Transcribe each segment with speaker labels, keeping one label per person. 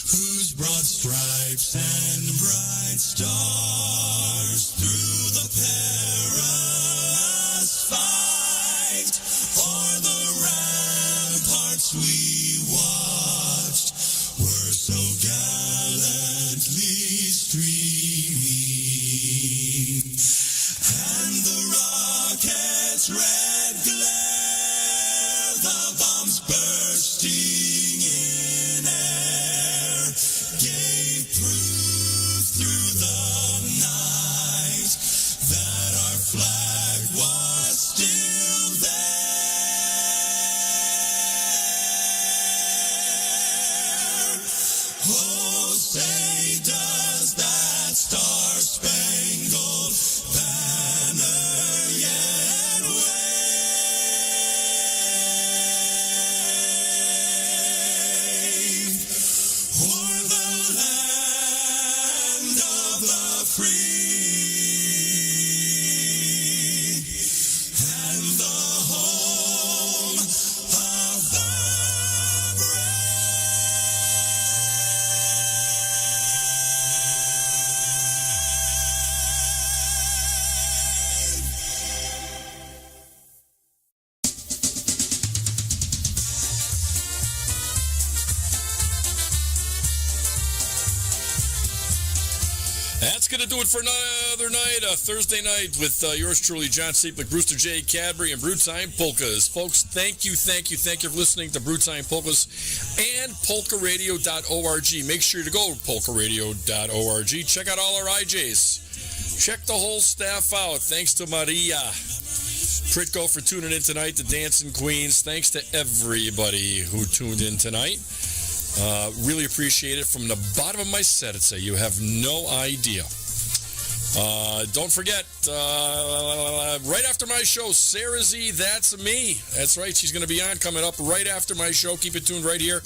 Speaker 1: whose broad stripes and bright stars through the perilous fight o'er the ramparts we watched were so gallantly streaming, and the rocket's red glare, the bombs bursting in air, gave proof through the night that our flag was still there. Oh, say does that star-spangled banner yet wave o'er the land of the free and the home of the
Speaker 2: That's going to do it for another night, Thursday night with yours truly, John Seeplick, Brewster J. Cadbury, and Brewtime Polkas. Folks, thank you for listening to Brewtime Polkas and PolkaRadio.org. Make sure to go to PolkaRadio.org. Check out all our IJs. Check the whole staff out. Thanks to Maria Pritko for tuning in tonight, the Dancing Queens. Thanks to everybody who tuned in tonight. Really appreciate it from the bottom of my set. You have no idea. Don't forget, right after my show, SareZee, that's me. That's right. She's going to be on coming up right after my show. Keep it tuned right here.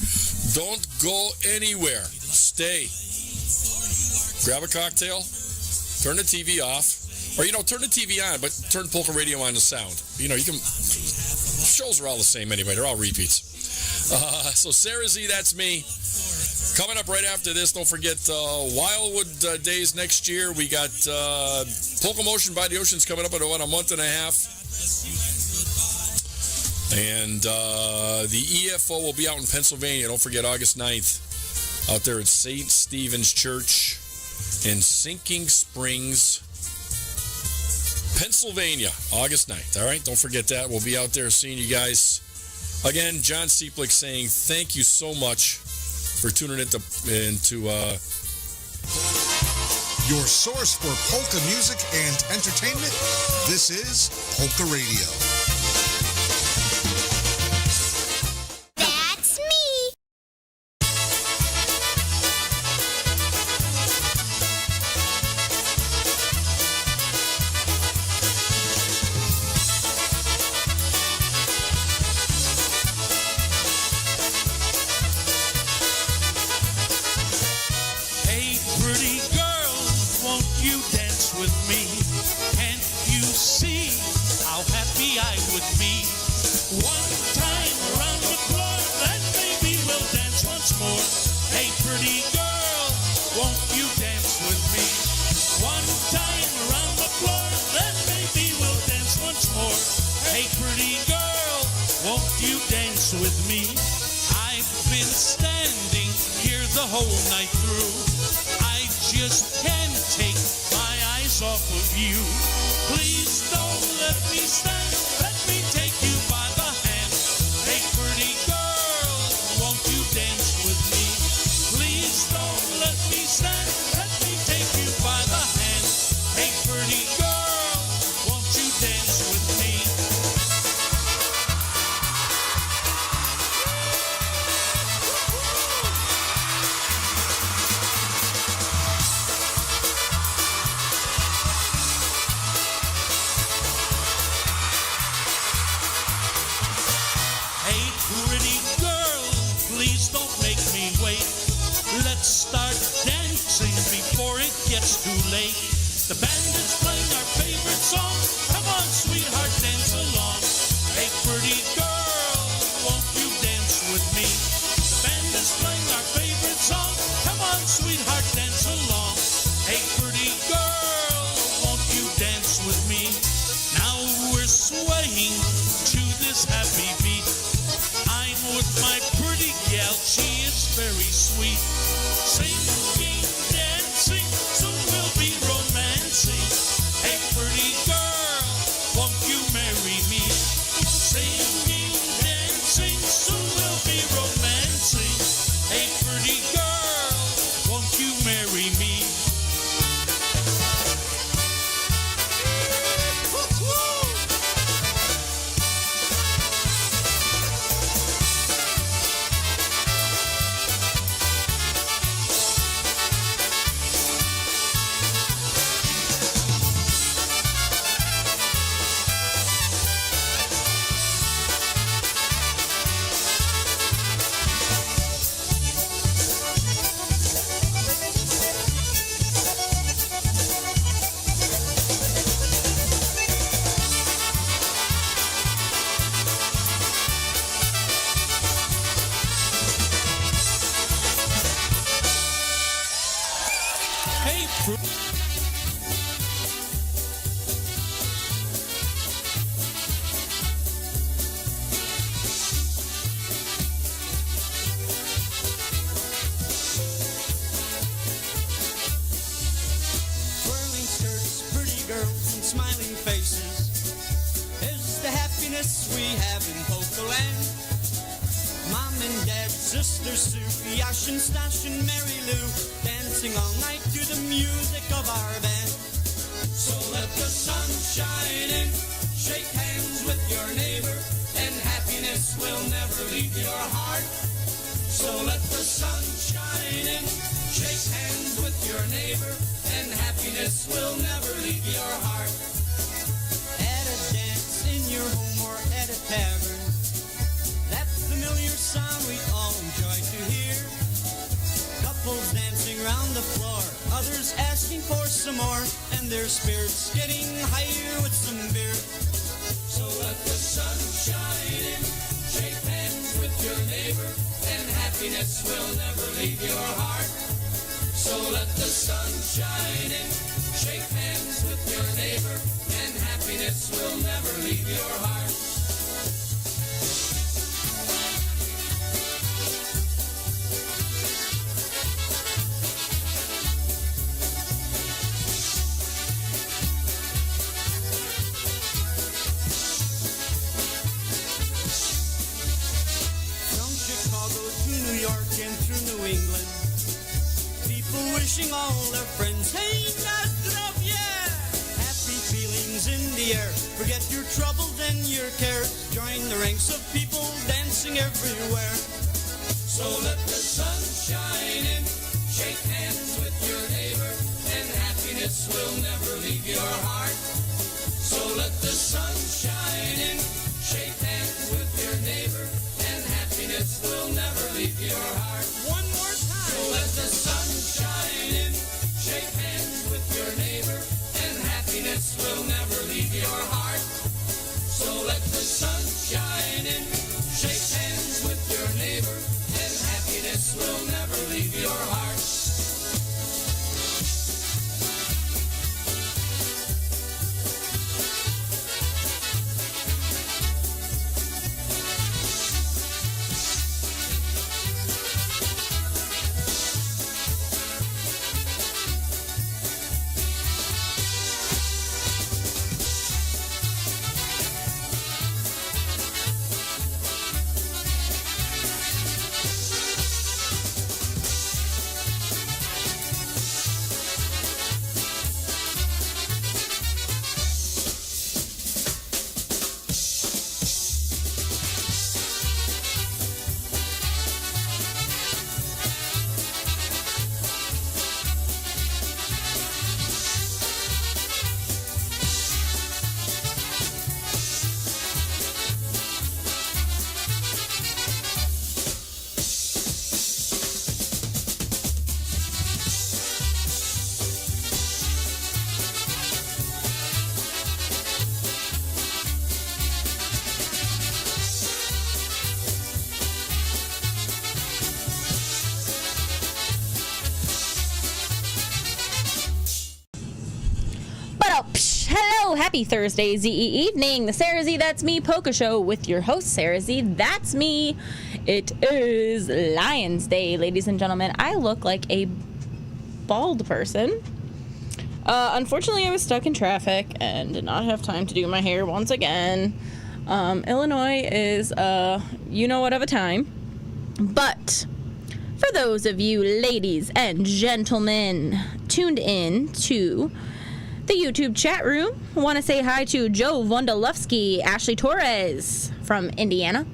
Speaker 2: Don't go anywhere. Stay. Grab a cocktail. Turn the TV off. Or, turn the TV on, but turn Polka Radio on the sound. You can... Shows are all the same anyway. They're all repeats. So SareZee, that's me. Coming up right after this, don't forget Wildwood Days next year. We got Polka Motion by the Oceans coming up in about a month and a half. And the EFO will be out in Pennsylvania. Don't forget August 9th out there at St. Stephen's Church in Sinking Springs, Pennsylvania, August 9th. All right, don't forget that. We'll be out there seeing you guys. Again, John Seeplick saying thank you so much for tuning into
Speaker 3: your source for polka music and entertainment. This is Polka Radio.
Speaker 4: That's me.
Speaker 5: Whole night through, I just can't take my eyes off of you. Please don't let me stand, let me take you by the hand. Hey pretty girl, won't you dance with me? Please don't let me stand, let me take you by the hand. Hey pretty girl, won't you dance with me? Start dancing before it gets too late. The band is playing our favorite song. Come on, sweetheart, dance along. Hey, pretty girl, won't you dance with me? The band is playing our favorite song. sweet. Singing, dancing, soon we'll be romancing. Hey, pretty girl, won't you marry me? Singing, dancing, soon we'll be romancing. Hey, pretty girl, won't you marry me? Hey,
Speaker 4: Twirling skirts, pretty girls, and smiling faces is the happiness we have in Polka Land. Mom and Dad, Sister Sue, Yash and Stash and Mary Lou, dancing all night to the music of our band. So let the sun shine in, shake hands with your neighbor, and happiness will never leave your heart. So let the sun shine in, shake hands with your neighbor, and happiness will never leave your heart. At a dance in your home or at a tavern, that familiar sound we all enjoy to hear. Couples dancing round the floor, others asking for some more, and their spirits getting higher with some beer. So let the sun shine in, shake hands with your neighbor, and happiness will never leave your heart. So let the sun shine in, shake hands with your neighbor, and happiness will never leave your heart. From Chicago to New York and through New England, people wishing all their friends, hey, Zdrowie! Happy feelings in the air, forget your troubles and your cares, join the ranks of people dancing everywhere. So let the sun shine in, shake hands with your neighbor, and happiness will never leave your heart. So let the sun shine in, shake hands with your neighbor, and happiness will never leave your heart. One more time. So let the sun shine in, shake hands with your neighbor, and happiness will never leave your heart. So let the sun shine in, shake hands with your neighbor, and happiness will never leave your heart.
Speaker 6: Hello, happy Thursday ZE evening. The SareZee That's Me Polka Show with your host SareZee That's Me. It is Lions Day, ladies and gentlemen. I look like a bald person. Unfortunately, I was stuck in traffic and did not have time to do my hair once again. Illinois is you know what of a time. But for those of you ladies and gentlemen tuned in to the YouTube chat room, I want to say hi to Joe Vondalovsky, Ashley Torres from Indiana.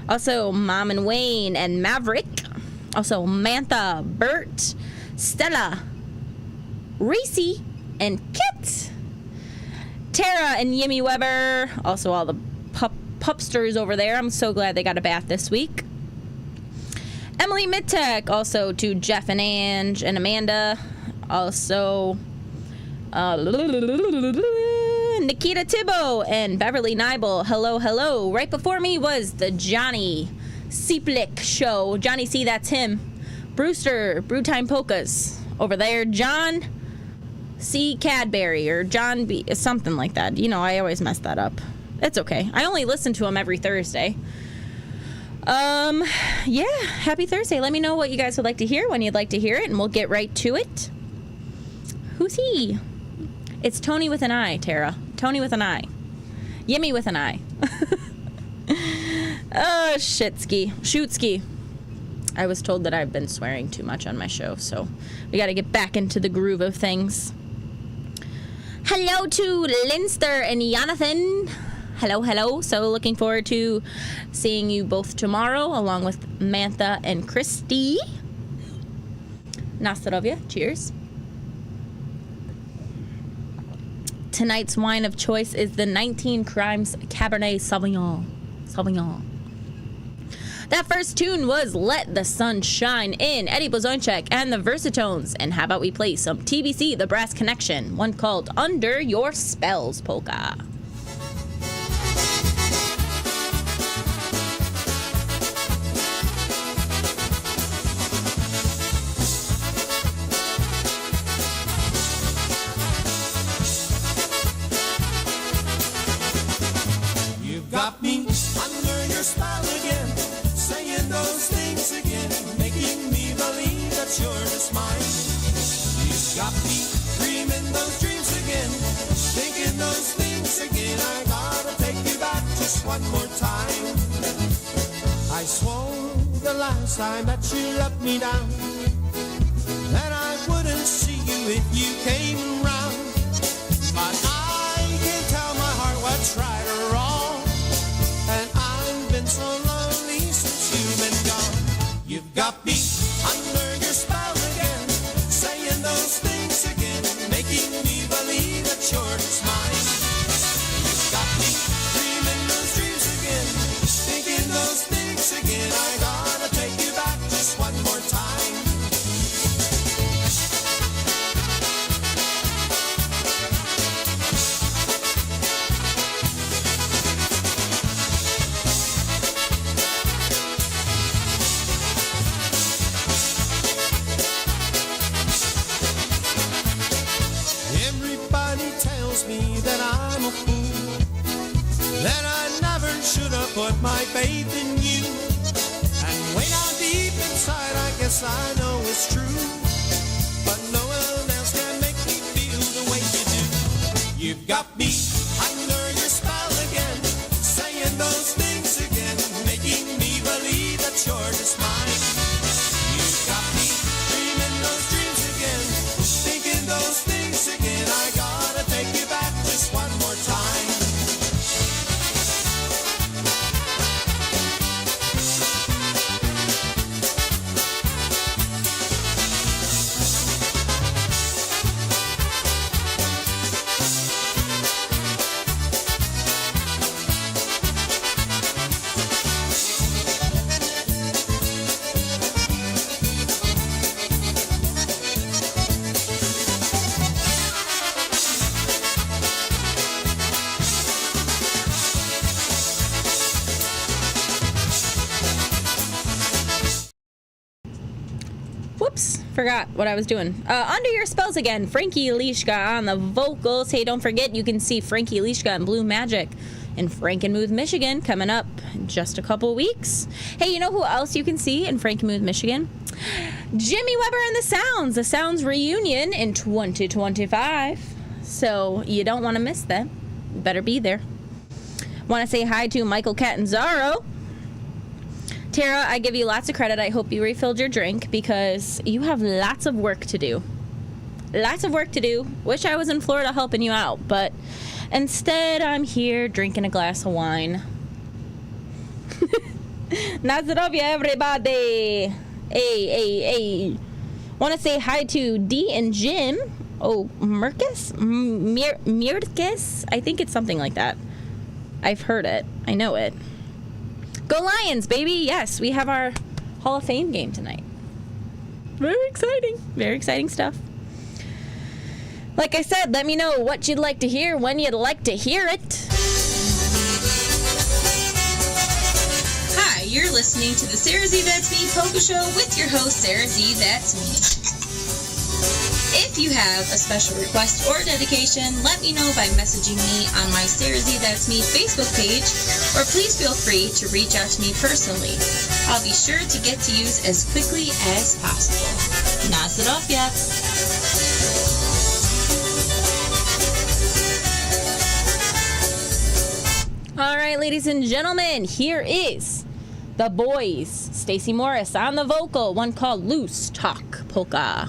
Speaker 6: Also, Mom and Wayne and Maverick. Also, Mantha, Bert, Stella, Reese, and Kit. Tara and Yimmy Weber. Also, all the pupsters over there. I'm so glad they got a bath this week. Emily Midtech. Also, to Jeff and Ange and Amanda. Also, Nikita Thibault and Beverly Nibel. Hello, hello. Right before me was the Johnny Seeplick show. Johnny C, that's him. Brewster, Brewtime Polkas. Over there, John C. Cadbury or John B. Something like that. You know, I always mess that up. It's okay. I only listen to him every Thursday. Yeah, happy Thursday. Let me know what you guys would like to hear, when you'd like to hear it, and we'll get right to it. Who's he? It's Tony with an I, Tara. Tony with an I. Yimmy with an I. Oh, shitski. Shootski. I was told that I've been swearing too much on my show, so we got to get back into the groove of things. Hello to Linster and Jonathan. Hello, hello. So looking forward to seeing you both tomorrow, along with Mantha and Christy. Na zdrowie. Cheers. Tonight's wine of choice is the 19 Crimes Cabernet Sauvignon. That first tune was Let the Sun Shine in Eddie Blazonczyk and the Versatones. And how about we play some TBC, The Brass Connection, one called Under Your Spells Polka.
Speaker 1: Got me under your spell again, saying those things again, making me believe that you're just mine. You've got me dreaming those dreams again, thinking those things again. I gotta take you back just one more time. I swore the last time that you let me down, that I wouldn't see you if you came around. But I can't tell my heart what's right or wrong. And I've been so lonely since you've been gone. You've got me under your spell again, saying those things again, making me believe that you're just mine. You've got me dreaming those dreams again, thinking those things again. I gotta take you back just one more time. Me that I'm a fool, that I never should have put my faith in you. And way down deep inside, I guess I know it's true, but no one else can make me feel the way you do. You've got me under your spell again, saying those things again, making me believe that you're just mine. You've got me dreaming those dreams again, thinking those things again. I gotta take you back just one more time.
Speaker 6: Whoops, forgot what I was doing. Under Your Spells again, Frankie Lishka on the vocals. Hey, don't forget, you can see Frankie Lishka and Blue Magic in Frankenmuth, Michigan, coming up in just a couple weeks. Hey, you know who else you can see in Frankenmuth, Michigan? Jimmy Weber and the Sounds reunion in 2025. So you don't want to miss that. You better be there. Want to say hi to Michael Catanzaro. Tara, I give you lots of credit. I hope you refilled your drink because you have lots of work to do. Lots of work to do. Wish I was in Florida helping you out, but instead I'm here drinking a glass of wine. Na zdrowie, everybody. Hey. Want to say hi to Dee and Jim. Oh, Mirkis? Mirkis? I think it's something like that. I've heard it. I know it. Go Lions, baby! Yes, we have our Hall of Fame game tonight. Very exciting. Very exciting stuff. Like I said, let me know what you'd like to hear, when you'd like to hear it.
Speaker 7: Hi, you're listening to the SareZee That's Me Polka Show with your host, SareZee That's Me. If you have a special request or dedication, let me know by messaging me on my SareZee That's Me Facebook page, or please feel free to reach out to me personally. I'll be sure to get to you as quickly as possible. Na zdrowie!
Speaker 6: All right, ladies and gentlemen, here is the boys. Stacey Morris on the vocal, one called Loose Talk Polka.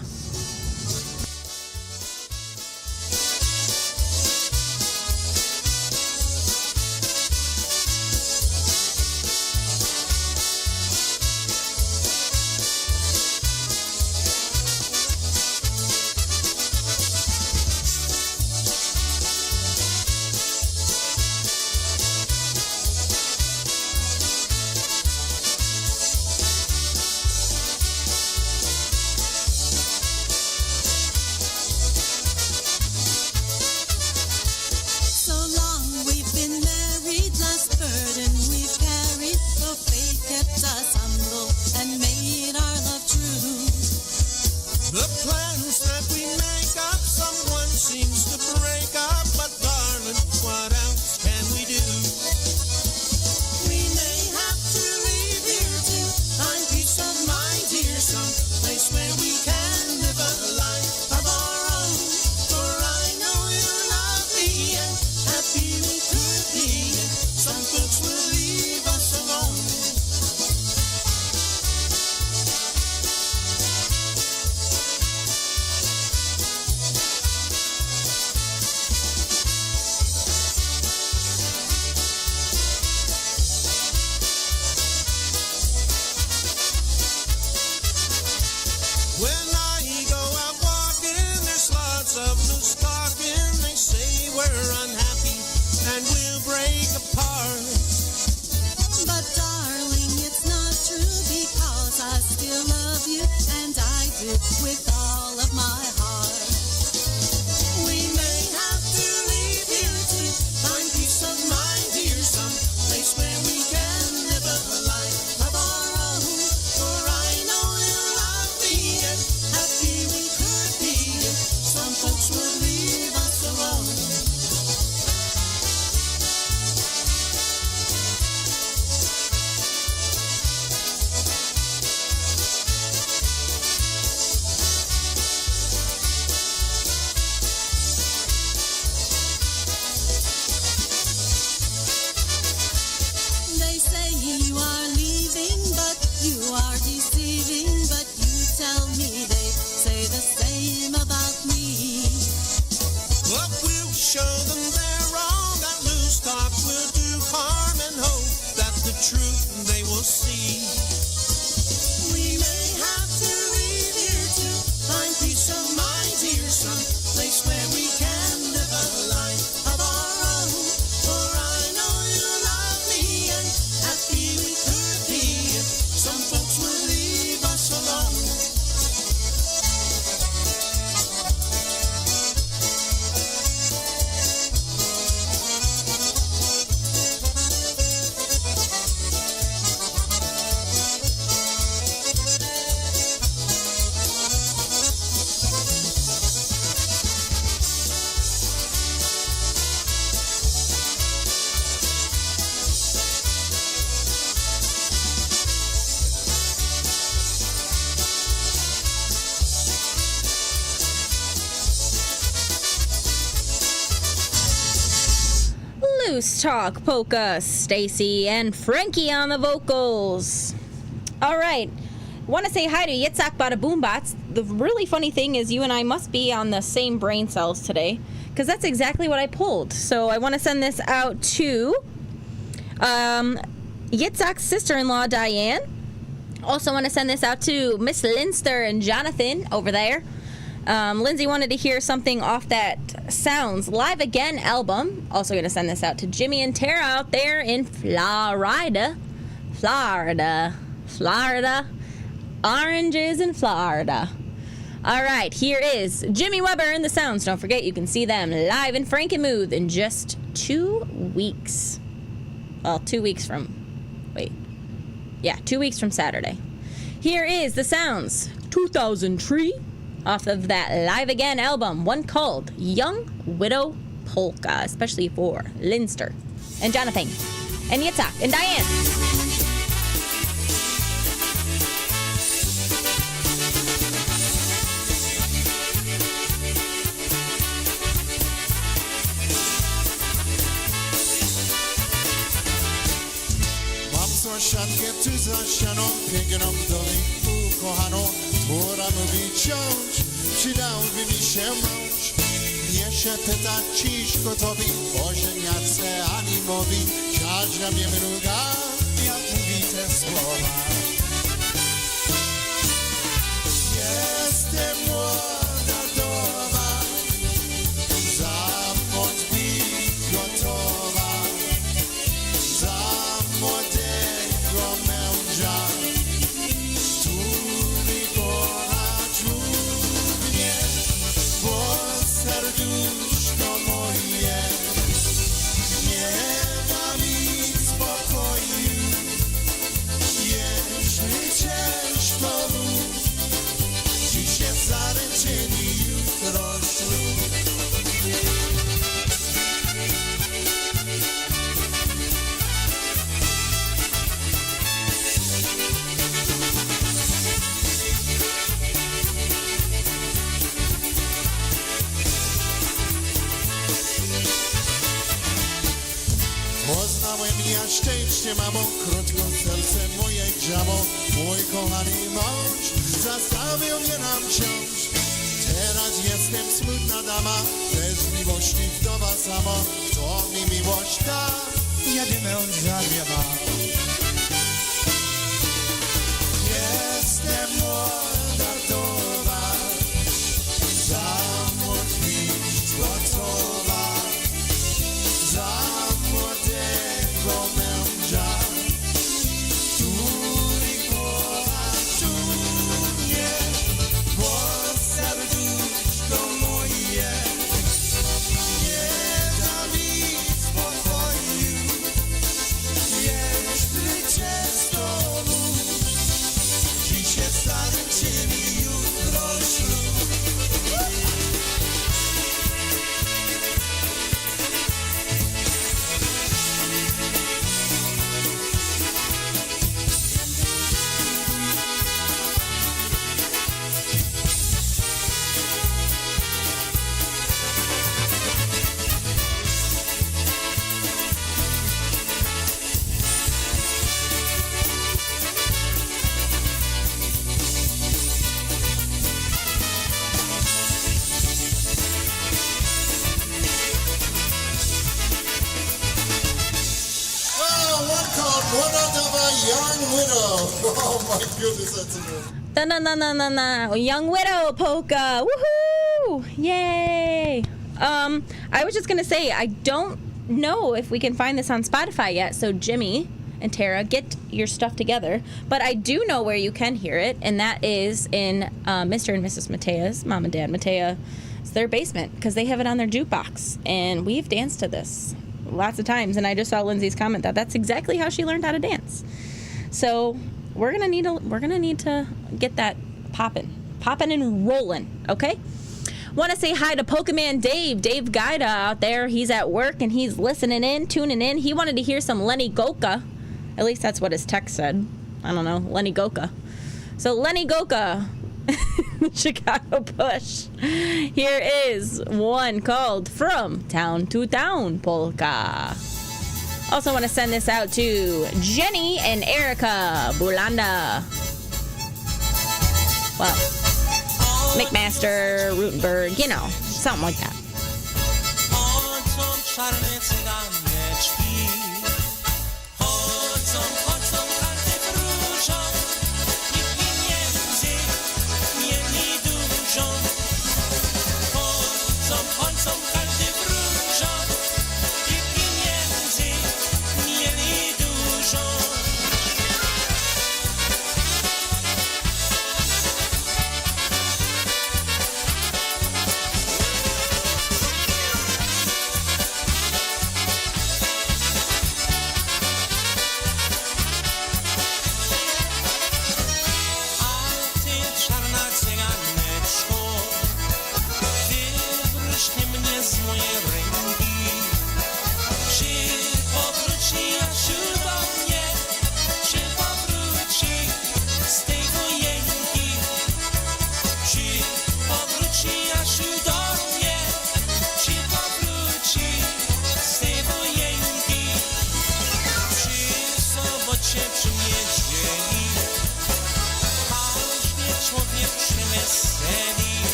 Speaker 6: Bruce talk polka, Stacy and Frankie on the vocals. All right. Want to say hi to Yitzhak Bada Boombots. The really funny thing is you and I must be on the same brain cells today, because that's exactly what I pulled. So I want to send this out to Yitzhak's sister-in-law, Diane. Also want to send this out to Miss Linster and Jonathan over there. Lindsay wanted to hear something off that Sounds Live Again album. Also going to send this out to Jimmy and Tara out there in Florida. Oranges in Florida. All right, here is Jimmy Weber and the Sounds. Don't forget, you can see them live in Frankenmuth in just 2 weeks. Well, 2 weeks from... 2 weeks from Saturday. Here is the Sounds 2003 off of that Live Again album, one called Young Widow Polka, especially for Linster and Jonathan and Yitzhak and Diane.
Speaker 1: Siankę tu za ścianą, piękną domi ukochaną, która mówi wciąż, przydałby mi się mąż. Nie się pyta ciś gotowi, bożeniace animowi, każda mnie mruga, jak mówi te słowa. Jestem młoda dowa, za mąż być gotowa, za młodego męża, który poradził mnie, bo serduszko moje nie da mi spokoju, jeśli ciężko lub dziś jest zaręczyny, jutro ślub. Poznałem ja szczęście, mamo, krótko serce moje grzało. Mój kochany mąż zastawił mnie na wciąż. Teraz jestem smutna dama, bez miłości wdowa sama. Kto mi miłość da, jedyny męża nie ma. Jestem młoda wdowa, za młód być gotowa, za młodego męża, który poradził mnie, bo serduszko moje nie da mi spokoju, jeśli ciężko lub dziś jest zaręczyny, jutro ślub. Young Widow. Oh my goodness, that's amazing.
Speaker 6: Young Widow Polka. Woohoo! Yay! I was just gonna say, I don't know if we can find this on Spotify yet, so Jimmy and Tara, get your stuff together. But I do know where you can hear it, and that is in Mr. and Mrs. Matea's, Mom and Dad Matea, it's their basement, because they have it on their jukebox, and we've danced to this lots of times, and I just saw Lindsay's comment that that's exactly how she learned how to dance. So we're gonna need to get that popping and rolling. Okay. Want to say hi to Pokemon Dave Gaida out there. He's at work and he's listening in, tuning in. He wanted to hear some Lenny Goka. At least that's what his text said. I don't know, Lenny Goka. So Lenny Goka, Chicago Push. Here is one called From Town to Town Polka. Also want to send this out to Jenny and Erica Bulanda. Well, McMaster, Rutenberg, you know, something like that.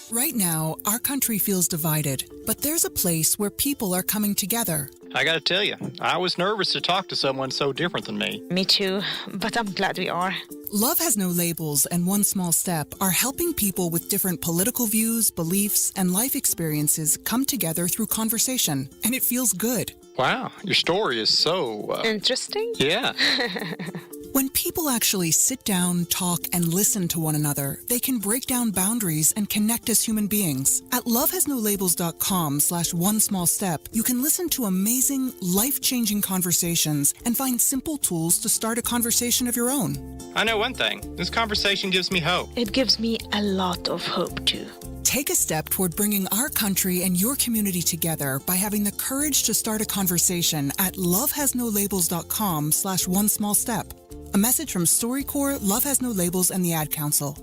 Speaker 8: Right now, our country feels divided, but there's a place where people are coming together.
Speaker 9: I gotta tell you, I was nervous to talk to someone so different than me.
Speaker 10: Me too, but I'm glad we are.
Speaker 8: Love Has No Labels and One Small Step are helping people with different political views, beliefs, and life experiences come together through conversation, and it feels good.
Speaker 9: Wow, your story is so...
Speaker 10: Interesting?
Speaker 9: Yeah.
Speaker 8: When people actually sit down, talk, and listen to one another, they can break down boundaries and connect as human beings. At lovehasnolabels.com/onesmallstep, you can listen to amazing, life-changing conversations and find simple tools to start a conversation of your own.
Speaker 9: I know one thing. This conversation gives me hope.
Speaker 10: It gives me a lot of hope, too.
Speaker 8: Take a step toward bringing our country and your community together by having the courage to start a conversation at lovehasnolabels.com/onesmallstep. A message from StoryCorps, Love Has No Labels, and the Ad Council.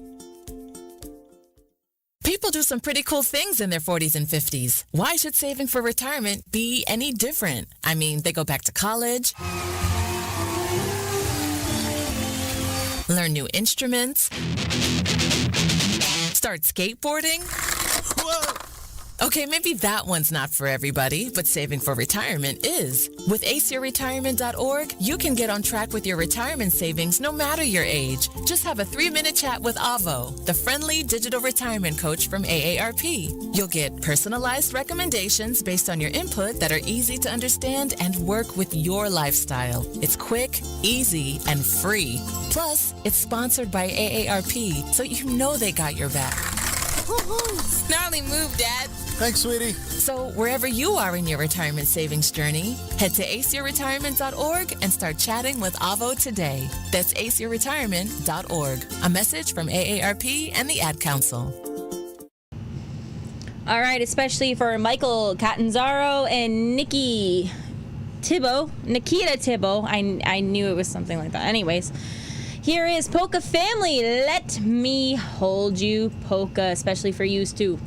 Speaker 11: People do some pretty cool things in their 40s and 50s. Why should saving for retirement be any different? I mean, they go back to college, learn new instruments, start skateboarding. Whoa! Okay, maybe that one's not for everybody, but saving for retirement is. With aceyourretirement.org, you can get on track with your retirement savings no matter your age. Just have a 3-minute chat with Avo, the friendly digital retirement coach from AARP. You'll get personalized recommendations based on your input that are easy to understand and work with your lifestyle. It's quick, easy, and free. Plus, it's sponsored by AARP, so you know they got your back.
Speaker 12: Snarly move, Dad.
Speaker 13: Thanks, sweetie.
Speaker 11: So wherever you are in your retirement savings journey, head to aceyourretirement.org and start chatting with Avo today. That's aceyourretirement.org. A message from AARP and the Ad Council.
Speaker 6: All right, especially for Michael Catanzaro and Nikita Thibault. I knew it was something like that. Anyways, here is Polka Family. Let me hold you, Polka, especially for you too.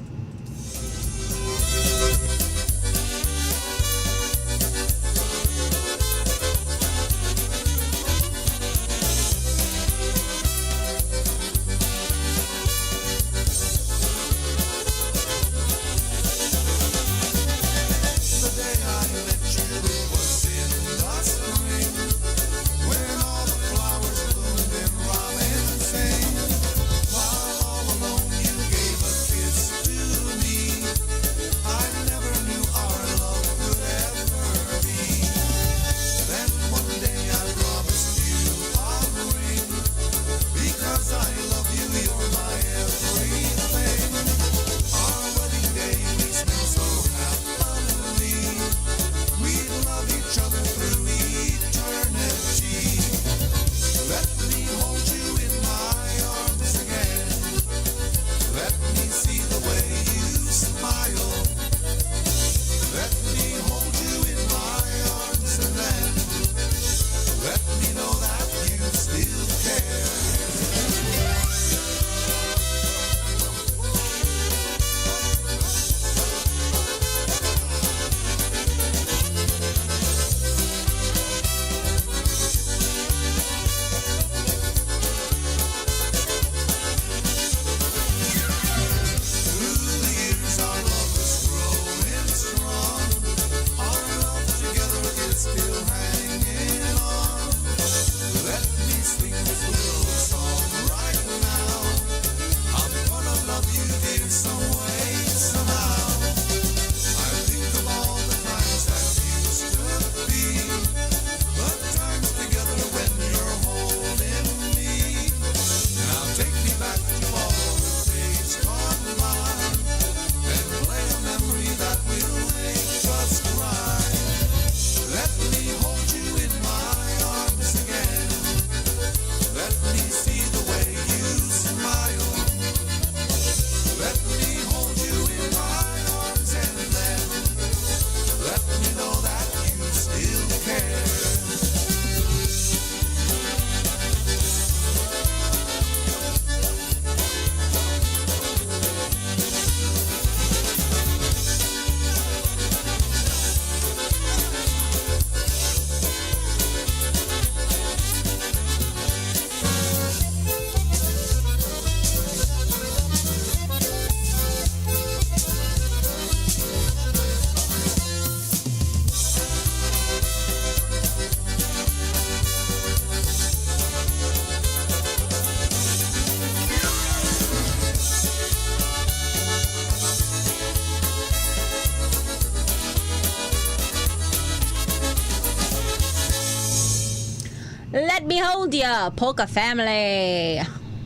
Speaker 6: Let me hold ya, Polka Family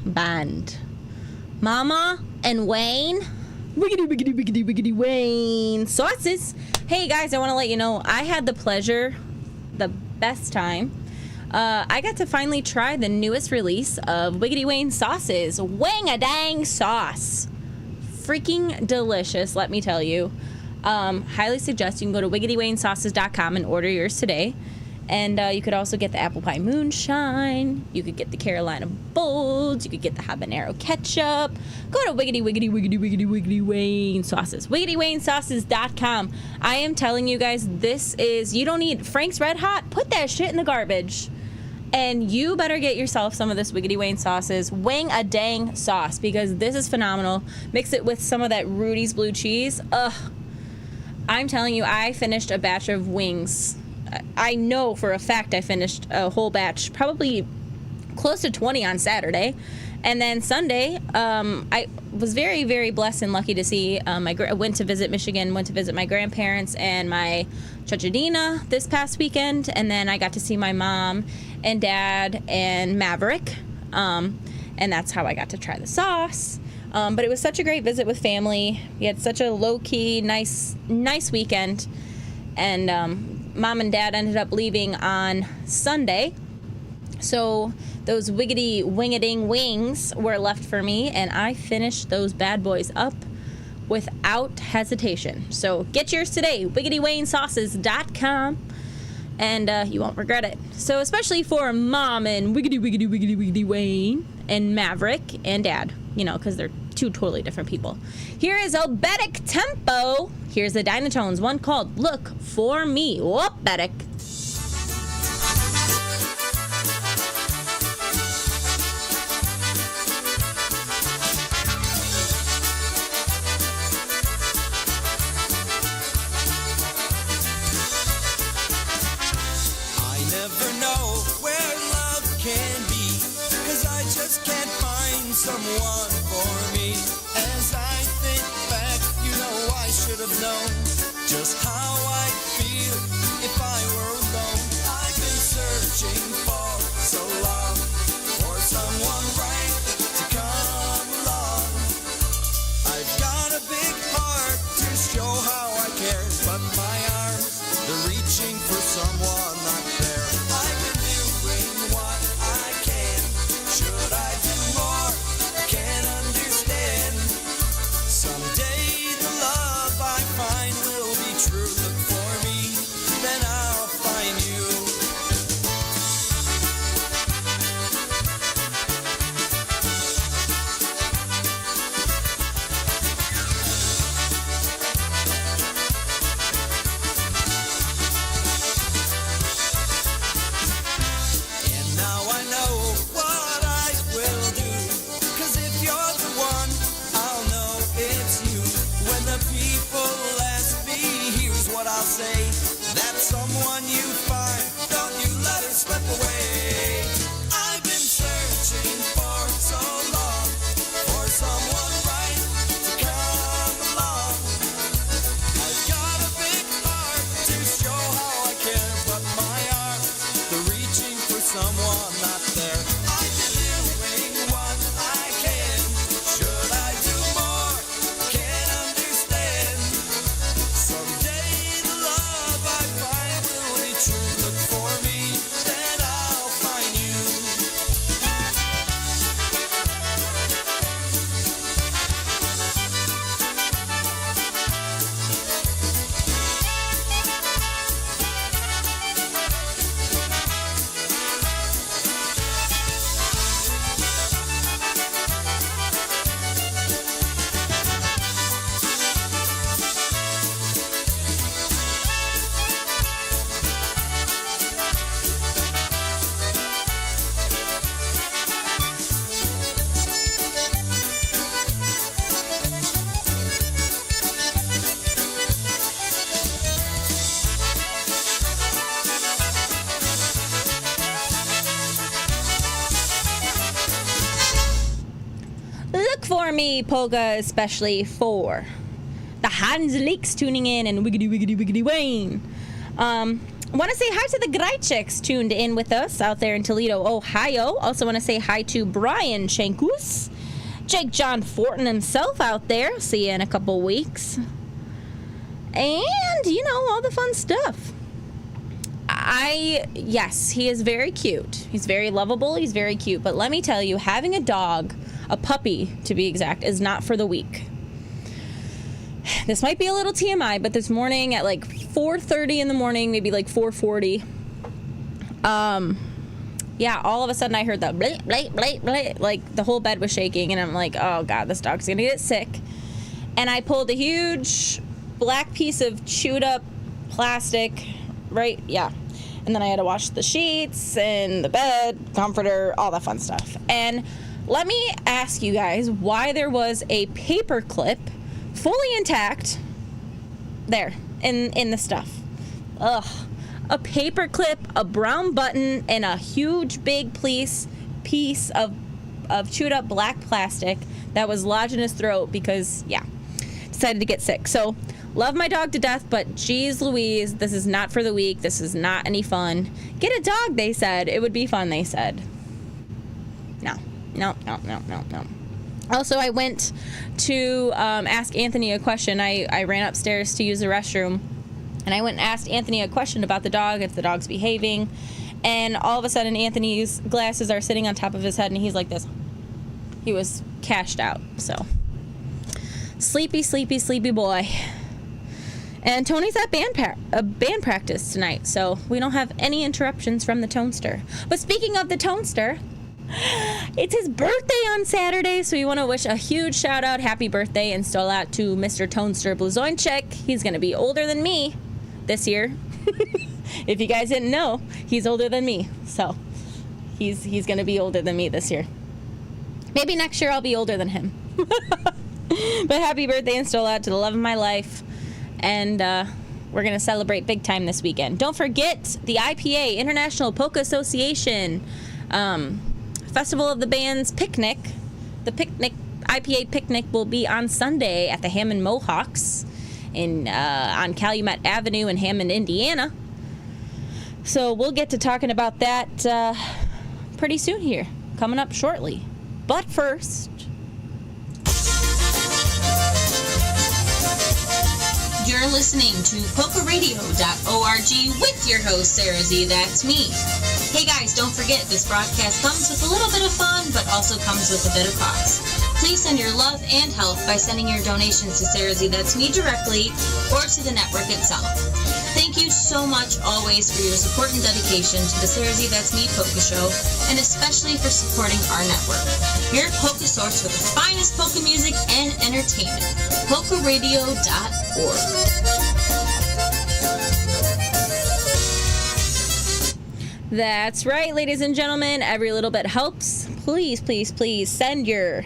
Speaker 6: Band. Mama and Wayne. Wiggity Wayne. Sauces. Hey guys, I want to let you know, I had the pleasure, the best time. I got to finally try the newest release of Wiggity Wayne sauces. Wang-a-dang sauce. Freaking delicious, let me tell you. Highly suggest you can go to wiggitywaynesauces.com and order yours today. And you could also get the apple pie moonshine. You could get the Carolina Bolds. You could get the habanero ketchup. Go to Wiggity Wayne sauces. wiggitywaynesauces.com. I am telling you guys, this is, you don't need Frank's Red Hot. Put that shit in the garbage. And you better get yourself some of this Wiggity Wayne sauces. Wang-a-dang sauce, because this is phenomenal. Mix it with some of that Rudy's blue cheese. Ugh. I'm telling you, I finished a batch of wings. I know for a fact I finished a whole batch, probably close to 20 on Saturday. And then Sunday, I was very, very blessed and lucky to see, I went to visit Michigan, went to visit my grandparents and my Chachadina this past weekend. And then I got to see my mom and dad and Maverick. And that's how I got to try the sauce. But it was such a great visit with family. We had such a low-key, nice weekend. And Mom and Dad ended up leaving on Sunday. So those wiggity wing-a-ding wings were left for me, and I finished those bad boys up without hesitation. So get yours today, wiggitywaynesauces.com, and you won't regret it. So especially for Mom and Wiggity Wayne and Maverick and Dad, you know, because they're two totally different people. Here is Obetic Tempo. Here's the Dynatones, one called Look For Me. Whoop, Betic.
Speaker 1: Someone for me. As I think back, you know I should have known just how I'd feel if I were alone. I've been searching for so long for someone right to come along. I've got a big heart to show how I care, but my arms, they're reaching for someone not there. I've been doing what I can. Should I do more? Can't understand. Someday the love I find will be true. Look for me, then I'll find you. And now I know what I will do. 'Cause if you're the one, I'll know it's you. When the people ask me, here's what I'll say. That's someone you find, don't you let it slip away. I've been searching for so long for someone right to come along. I've got a big heart to show how I care, but my arms, they're reaching for someone not there. I've been doing what I can. Should I do more? Can't understand. Someday the love I find will be true. Look for me, then I'll find you.
Speaker 6: Look for me, Polka, especially for the Hans Leaks tuning in and Wiggity Wayne. Want to say hi to the Greichicks tuned in with us out there in Toledo, Ohio. Also want to say hi to Brian Shankus, Jake John Fortin himself out there. See you in a couple weeks. And, you know, all the fun stuff. Yes, he is very cute. He's very lovable. He's very cute. But let me tell you, having a dog, a puppy to be exact, is not for the weak. This might be a little TMI, but this morning at like 4:30 in the morning, maybe like 4:40, yeah, all of a sudden I heard that bleh, bleh, bleh, bleh, like the whole bed was shaking, and I'm like, oh God, this dog's gonna get sick. And I pulled a huge black piece of chewed up plastic, right? Yeah. And then I had to wash the sheets and the bed, comforter, all that fun stuff. And let me ask you guys why there was a paper clip fully intact there in the stuff. Ugh. A paper clip, a brown button, and a huge big piece of chewed up black plastic that was lodged in his throat because, yeah, decided to get sick. So, love my dog to death, but geez Louise, this is not for the weak. This is not any fun. Get a dog, they said. It would be fun, they said. No. Also, I went to ask Anthony a question. I ran upstairs to use the restroom, and I went and asked Anthony a question about the dog, if the dog's behaving. And all of a sudden, Anthony's glasses are sitting on top of his head, and he's like this. He was cashed out, so. Sleepy boy. And Tony's at band practice tonight, so we don't have any interruptions from the Tonester. But speaking of the Tonester, it's his birthday on Saturday, so we want to wish a huge shout out, happy birthday, and still out to Mr. Tonester Blazonczyk. He's going to be older than me this year. If you guys didn't know, he's older than me, so he's going to be older than me this year. Maybe next year I'll be older than him. But happy birthday and still out to the love of my life, and we're going to celebrate big time this weekend. Don't forget the IPA, International Polka Association, Festival of the Bands picnic. The IPA picnic will be on Sunday at the Hammond Mohawks on Calumet Avenue in Hammond, Indiana. So we'll get to talking about that pretty soon here, coming up shortly. But first,
Speaker 7: you're listening to PolkaRadio.org with your host, SareZee, that's me. Hey guys, don't forget this broadcast comes with a little bit of fun, but also comes with a bit of cost. Please send your love and help by sending your donations to SareZee, that's me directly, or to the network itself. Thank you so much always for your support and dedication to the SareZee, that's me Polka Show, and especially for supporting our network. Your polka source for the finest polka music and entertainment. PolkaRadio.org.
Speaker 6: That's right, ladies and gentlemen. Every little bit helps. Please send your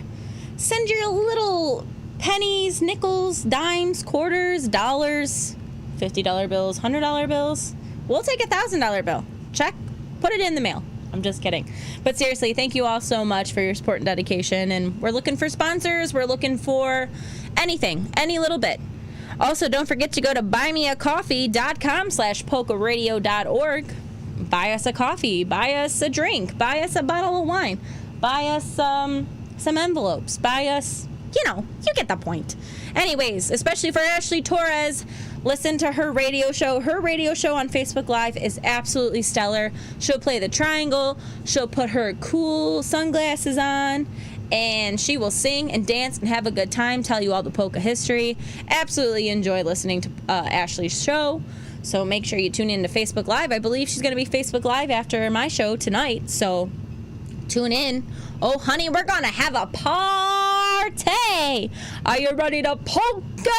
Speaker 6: little pennies, nickels, dimes, quarters, dollars, $50 bills, $100 bills. We'll take a $1,000 bill. Check. Put it in the mail. I'm just kidding. But seriously, thank you all so much for your support and dedication. And we're looking for sponsors. We're looking for anything, any little bit. Also, don't forget to go to buymeacoffee.com/polkaradio.org. Buy us a coffee, buy us a drink, buy us a bottle of wine, buy us some envelopes, buy us, you get the point. Anyways, especially for Ashley Torres, listen to her radio show. Her radio show on Facebook Live is absolutely stellar. She'll play the triangle, she'll put her cool sunglasses on, and she will sing and dance and have a good time, tell you all the polka history. Absolutely enjoy listening to Ashley's show. So make sure you tune in to Facebook Live. I believe she's going to be Facebook Live after my show tonight. So tune in. Oh, honey, we're going to have a party. Are you ready to polka?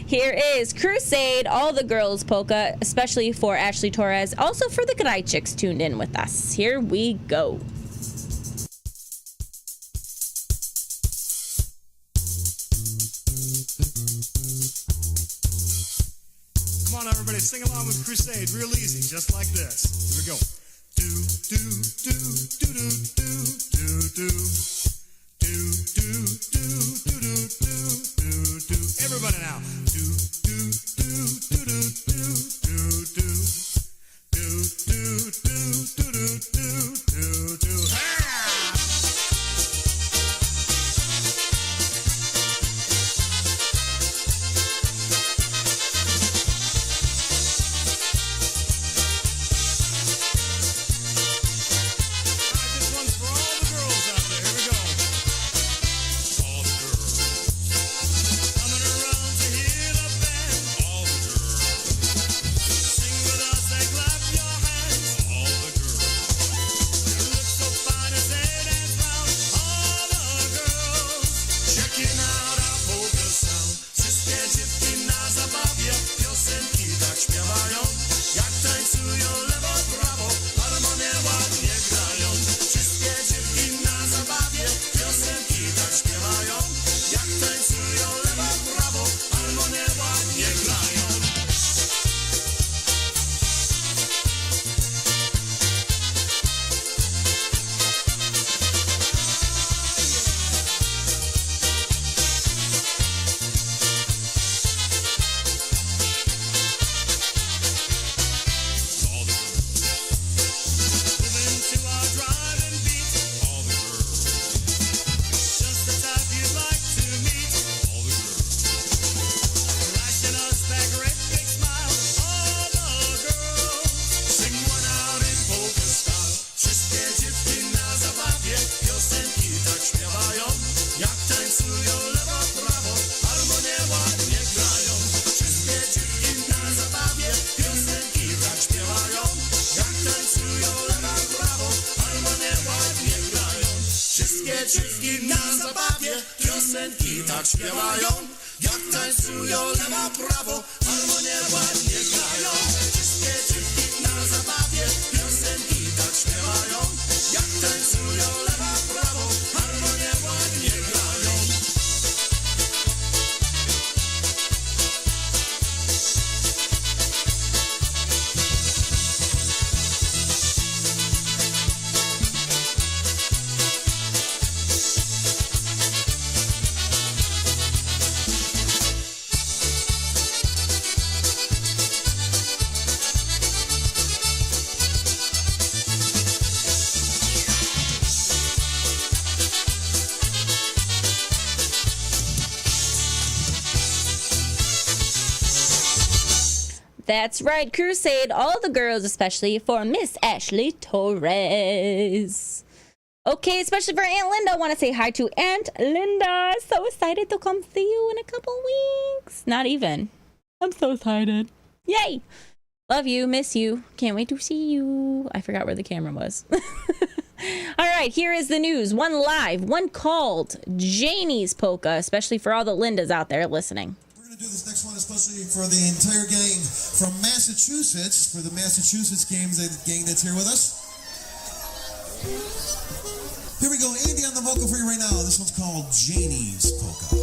Speaker 6: Here is Crusade, all the girls polka, especially for Ashley Torres. Also for the Grajczyks tuned in with us. Here we go.
Speaker 13: Come on, everybody, sing along with Crusade, real easy, just like this. Here we go. Do, do, do, do, do, do, do, do. Do, do, do, do, do, do, do. Everybody now. Do, do, do, do, do, do, do, do. Do, do, do, do, do, do, do.
Speaker 1: tańcują lewo, prawo, harmonie ładnie grają. Wszystkie dziewki na zabawie piosenki tak śpiewają. Jak tańcują lewo, prawo, harmonie ładnie grają. Moving to our driving beat, all the girls. Just the type you'd like to meet, all the girls. Flashing us that great big smile, all the girls. Sing one out in polka style. Wszystkie dziewki na zabawie piosenki tak śpiewają. Jak tańcują lewo, prawo, harmonie ładnie grają. Wszystkie dziewki na zabawie piosenki tak śpiewają. Jak tańcują lewo, prawo, harmonie ładnie grają. Wszystkie dziewki na zabawie piosenki tak śpiewają. Jak tańcują lewo, prawo, harmonie ładnie grają. Wszystkie dziewki na zabawie piosenki tak śpiewają. Jak tańcują lewo, prawo, harmonie ładnie grają.
Speaker 6: That's right, Crusade, all the girls, especially for Miss Ashley Torres. Okay, especially for Aunt Linda, I want to say hi to Aunt Linda. So excited to come see you in a couple weeks. Not even. I'm so excited. Yay! Love you, miss you. Can't wait to see you. I forgot where the camera was. All right, here is the news. One live, one called Janie's Polka, especially for all the Lindas out there listening.
Speaker 14: Do this next one especially for the entire gang from Massachusetts, for the Massachusetts games, the gang that's here with us. Here we go, Andy on the vocal for you right now. This one's called Janie's Polka.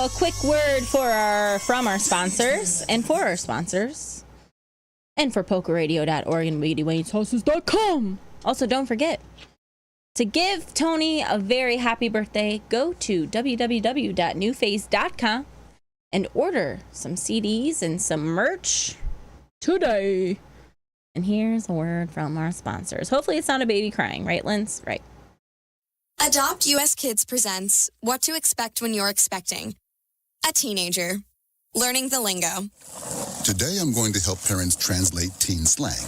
Speaker 6: a quick word from our sponsors and for our sponsors and for PolkaRadio.org and WeedyWayne'sHouses.com. Also, don't forget to give Tony a very happy birthday. Go to www.newface.com and order some CDs and some merch today. And here's a word from our sponsors. Hopefully it's not a baby crying, right, Linz? Right.
Speaker 15: Adopt US Kids presents What to Expect When You're Expecting. A teenager. Learning the lingo.
Speaker 16: Today I'm going to help parents translate teen slang.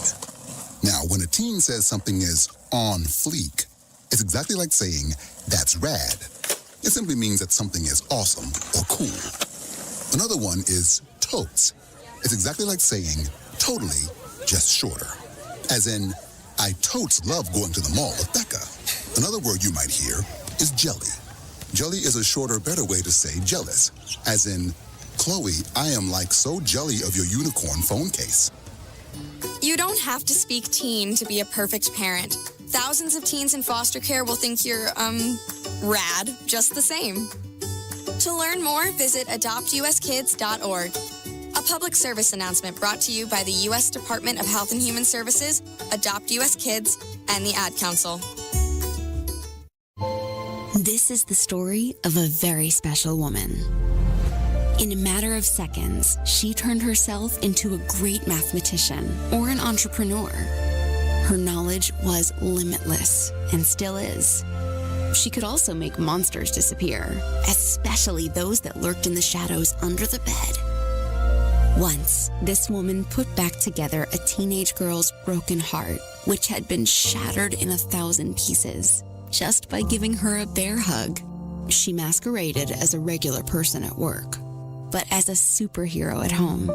Speaker 16: Now, when a teen says something is on fleek, it's exactly like saying, that's rad. It simply means that something is awesome or cool. Another one is totes. It's exactly like saying, totally, just shorter. As in, I totes love going to the mall with Becca. Another word you might hear is jelly. Jelly is a shorter, better way to say jealous. As in, Chloe, I am like so jelly of your unicorn phone case.
Speaker 15: You don't have to speak teen to be a perfect parent. Thousands of teens in foster care will think you're, rad, just the same. To learn more, visit adoptuskids.org. A public service announcement brought to you by the U.S. Department of Health and Human Services, Adopt U.S. Kids, and the Ad Council.
Speaker 17: This is the story of a very special woman. In a matter of seconds, she turned herself into a great mathematician or an entrepreneur. Her knowledge was limitless and still is. She could also make monsters disappear, especially those that lurked in the shadows under the bed. Once, this woman put back together a teenage girl's broken heart, which had been shattered in 1,000 pieces, just by giving her a bear hug. She masqueraded as a regular person at work, but as a superhero at home.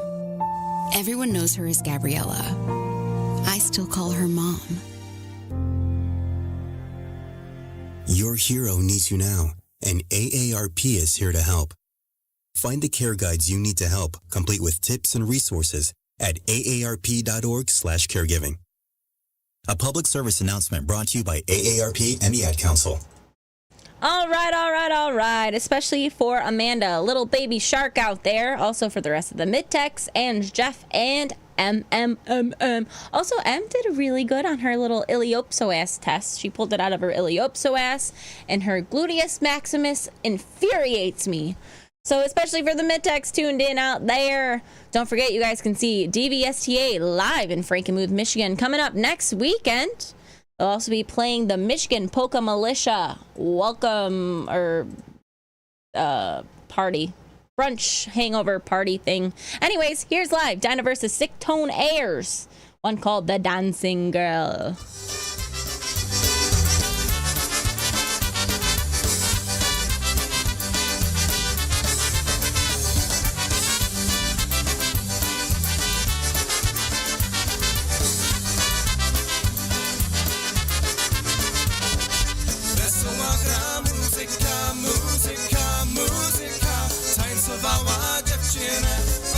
Speaker 17: Everyone knows her as Gabriella. I still call her Mom.
Speaker 18: Your hero needs you now, and AARP is here to help. Find the care guides you need to help, complete with tips and resources at aarp.org/caregiving. A public service announcement brought to you by AARP and the Ad Council.
Speaker 6: All right. Especially for Amanda, little baby shark out there. Also for the rest of the mid-techs and Jeff and M. Also, M did really good on her little iliopsoas test. She pulled it out of her iliopsoas, and her gluteus maximus infuriates me. So especially for the mid-techs tuned in out there, don't forget you guys can see DVSTA live in Frankenmuth, Michigan coming up next weekend. They'll also be playing the Michigan Polka Militia welcome party. Brunch hangover party thing. Anyways, here's live. Dinah versus Sick Tone Airs. One called The Dancing Girl.
Speaker 1: Tańcowała dziewczyna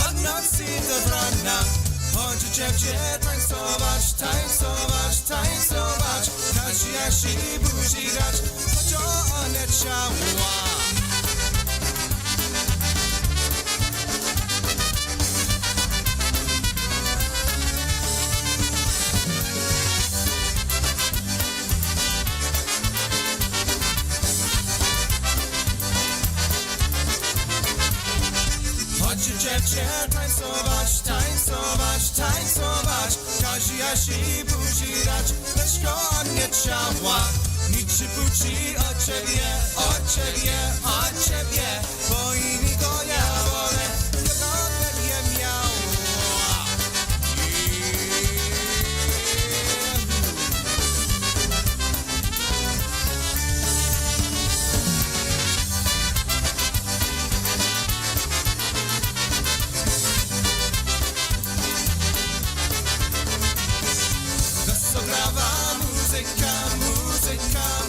Speaker 1: od nocy do rana. Chodź dziewczę, tańcować, tańcować, tańcować. Każdy jak się budzi grać, choć one ciała. Dziewczę, tańcować, tańcować, tańcować. Każdy jak się budzi grać, lecz go nie ciała. Nic się budzi od ciebie, od ciebie, od ciebie. Bo inni go ja wolę, tego nie miał.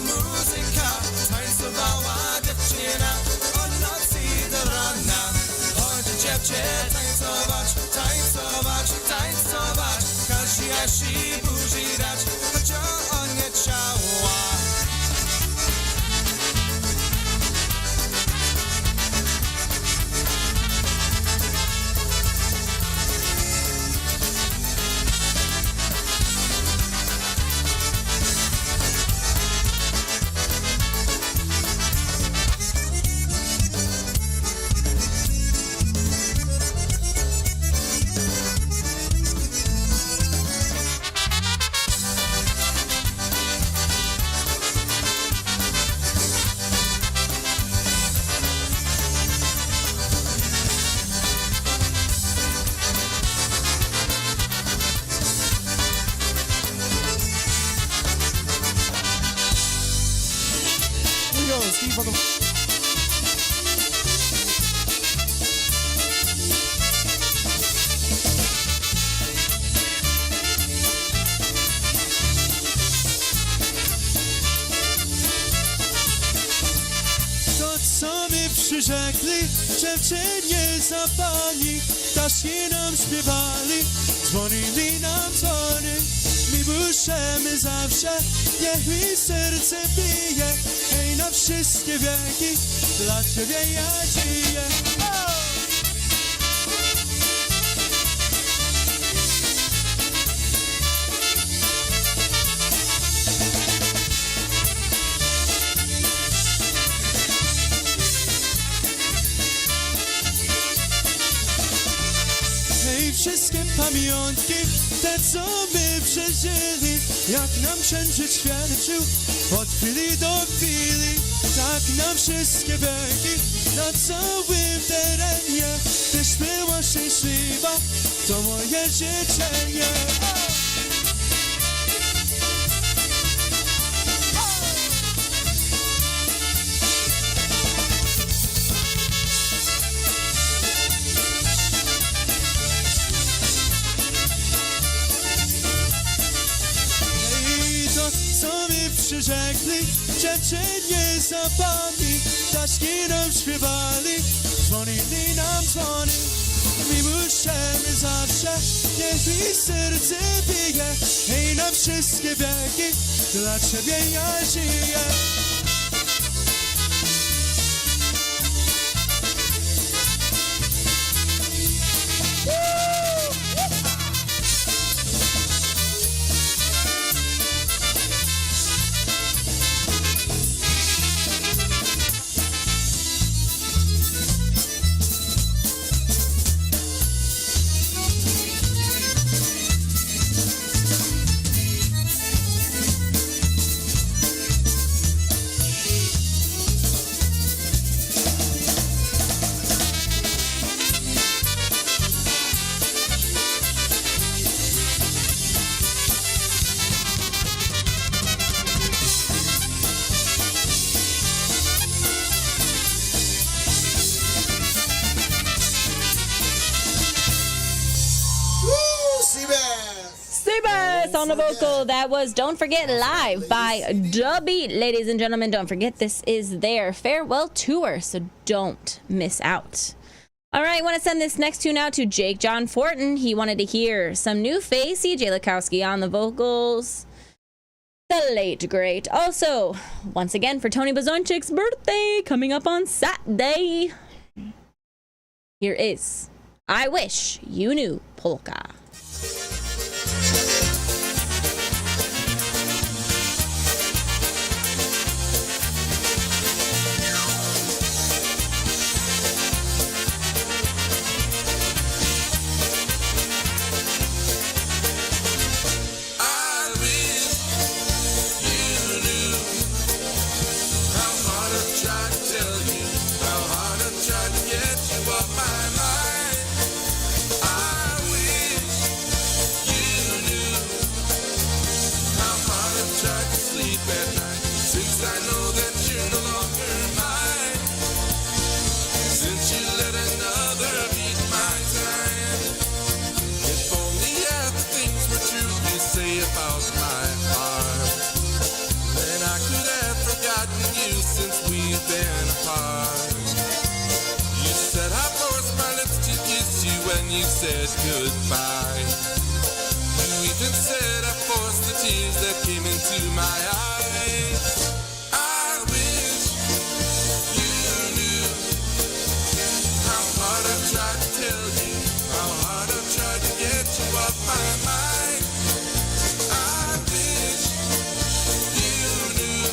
Speaker 1: Muzyka, tańcowała dziewczyna od nocy do rana. Chodź dziewczę, tańcować, tańcować, tańcować. Każdy jak się budzi grać, choć on nie ciała. for the...
Speaker 4: To, co mi przyrzekli, że w cienie zapali, ptaszki nam śpiewali, dzwonili nam dzwony. Mi buszymy zawsze, niech mi serce bije, hej, na wszystkie wieki, dla Ciebie ja żyję. Hej, wszystkie pamiątki, te co my przeżyli, jak nam księżyc świecił od chwili do chwili, tak nam wszystkie wieki na całym terenie, tyś była szczęśliwa, to moje życzenie. Co mi przyrzekli, dziewczynie zapali, ptaszki nam śpiewali, dzwonili nam dzwony. Mi buszymy zawsze, niech mi serce bije, hej, na wszystkie wieki, dla Ciebie ja żyję.
Speaker 6: On the vocal, that was Don't Forget Live by Dubby. Ladies and gentlemen, don't forget this is their farewell tour, so don't miss out. All right, I want to send this next tune out to Jake John Fortin. He wanted to hear some new face, CJ Lukowski on the vocals. The late great. Also, once again, for Tony Bazonchik's birthday, coming up on Saturday. Here is I Wish You Knew Polka.
Speaker 19: You said goodbye. You even said I forced the tears that came into my eyes. I wish you knew how hard I've tried to tell you, how hard I've tried to get you off my mind. I wish you knew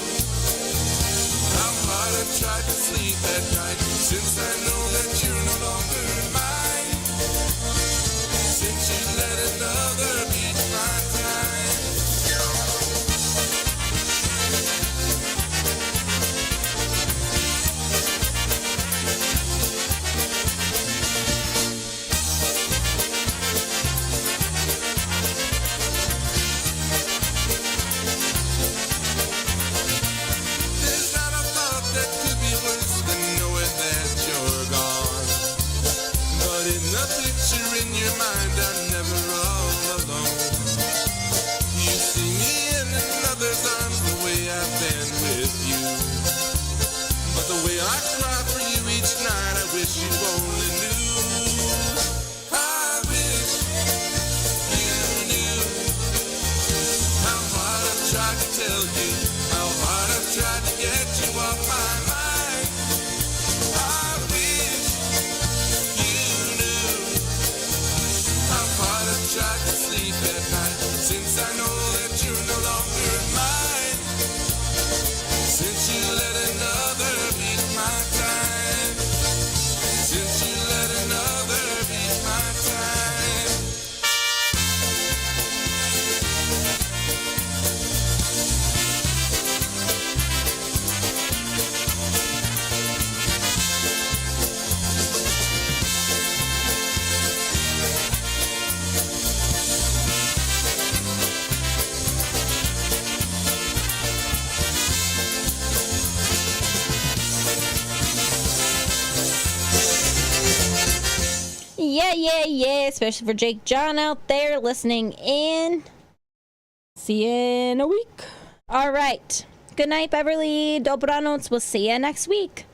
Speaker 19: how hard I've tried to sleep at night, since I know that you're no longer mine. Since you let another beat my time. only knew. I wish you knew how hard I've tried to tell you, how hard I've tried to get you off my mind. I wish you knew how hard I've tried to sleep at night, since I know that you're no longer mine. Since you let another beat my time. Since you let another beat my time.
Speaker 6: Yeah, especially for Jake John out there listening in. See you in a week. All right. Good night, Beverly. Dobranoc. We'll see you next week.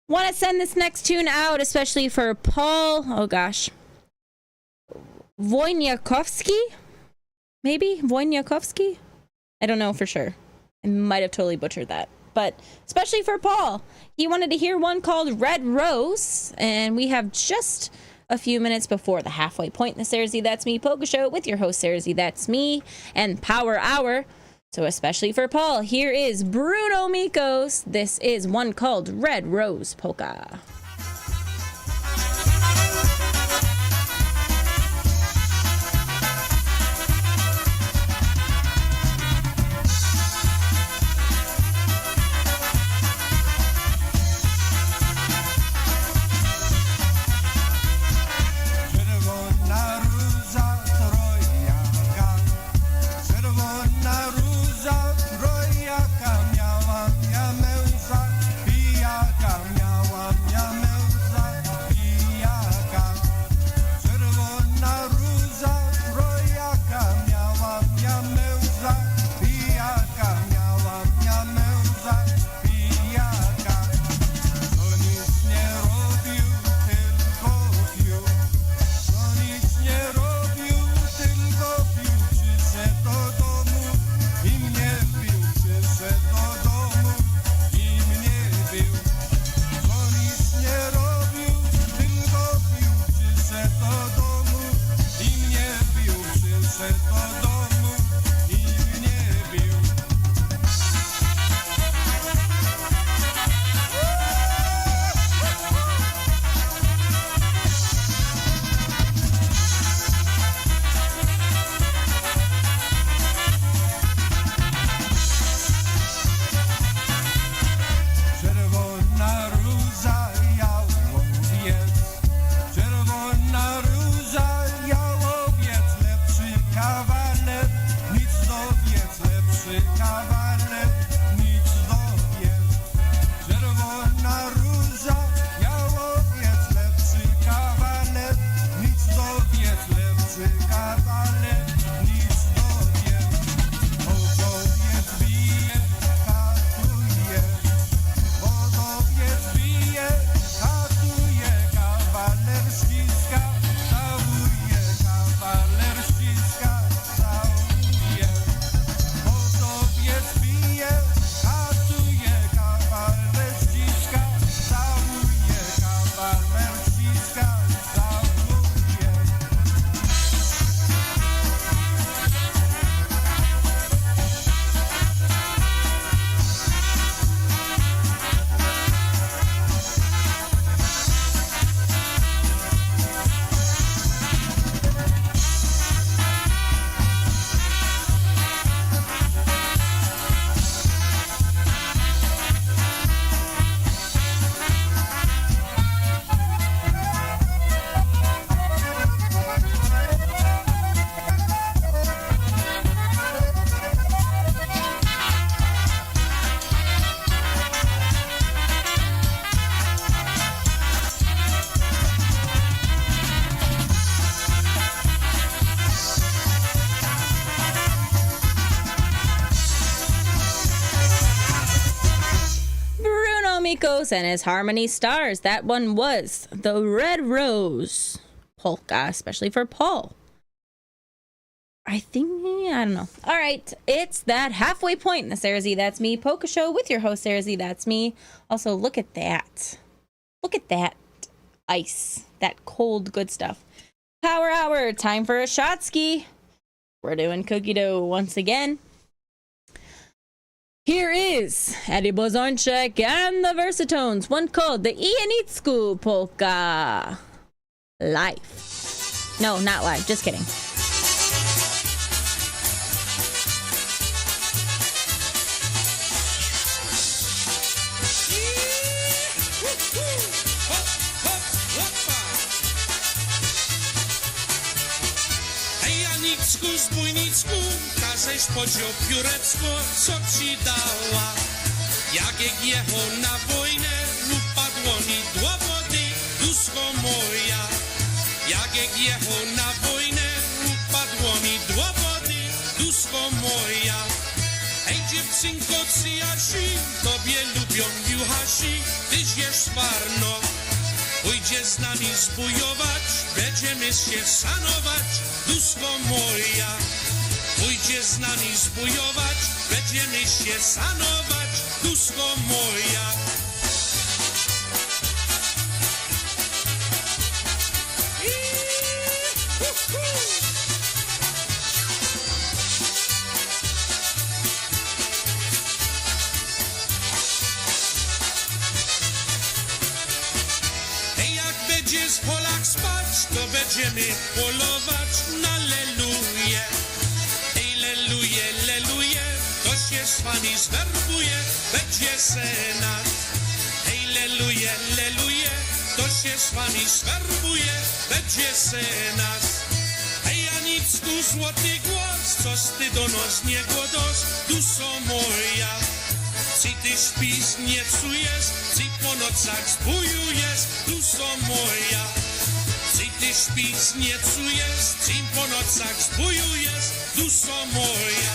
Speaker 6: Want to send this next tune out, especially for Paul. Oh, gosh. Wojniakowski? Maybe? Wojniakowski? I don't know for sure. I might have totally butchered that. But especially for Paul. He wanted to hear one called Red Rose. And we have just a few minutes before the halfway point in the SareZee That's Me Polka Show with your host, SareZee That's Me, and Power Hour. So especially for Paul, here is Bruno Mikos. This is one called Red Rose Polka.
Speaker 1: Miałam ja męża, pijaka miałam ja
Speaker 6: Dominico's and his Harmony Stars. That one was the Red Rose polka, especially for Paul. I don't know. All right, it's that halfway point in the SareZee That's Me Polka Show with your host, SareZee That's Me. Also, look at that. Look at that ice. That cold, good stuff. Power Hour, time for a shot ski. We're doing cookie dough once again. Here is Eddie Blazonczyk and the Versatones, one called the Ianitsku Polka. Live. No, not live, just kidding.
Speaker 5: Zbójnicku, każeś podział piórecko, co ci dała. Jak jechał na wojnę, upadło mi do wody, duszko moja. Jak jechał na wojnę, upadło mi do wody, duszko moja. Ej dziewczynko, cyjasi, tobie lubią juhasi, tyś jesz warno. Pójdzie z nami zbujować, będziemy się szanować, duszko moja. Pójdzie z nami zbujować, będziemy się szanować, duszko moja. Z Polak spać, to będziemy polować na leluje. Ej, leluje, leluje, to się z wami zwerbuje, będzie senat. Ej, leluje, leluje, to się z wami zwerbuje, będzie senat. Ej, Janicku, złoty głos, coś ty do nos nie głodos, duszo moja. Czy ty śpisz, nie czujesz, czy po nocach zbujujesz, duszo moja. Czy ty śpisz, nie czujesz, czy po nocach zbujujesz, duszo moja.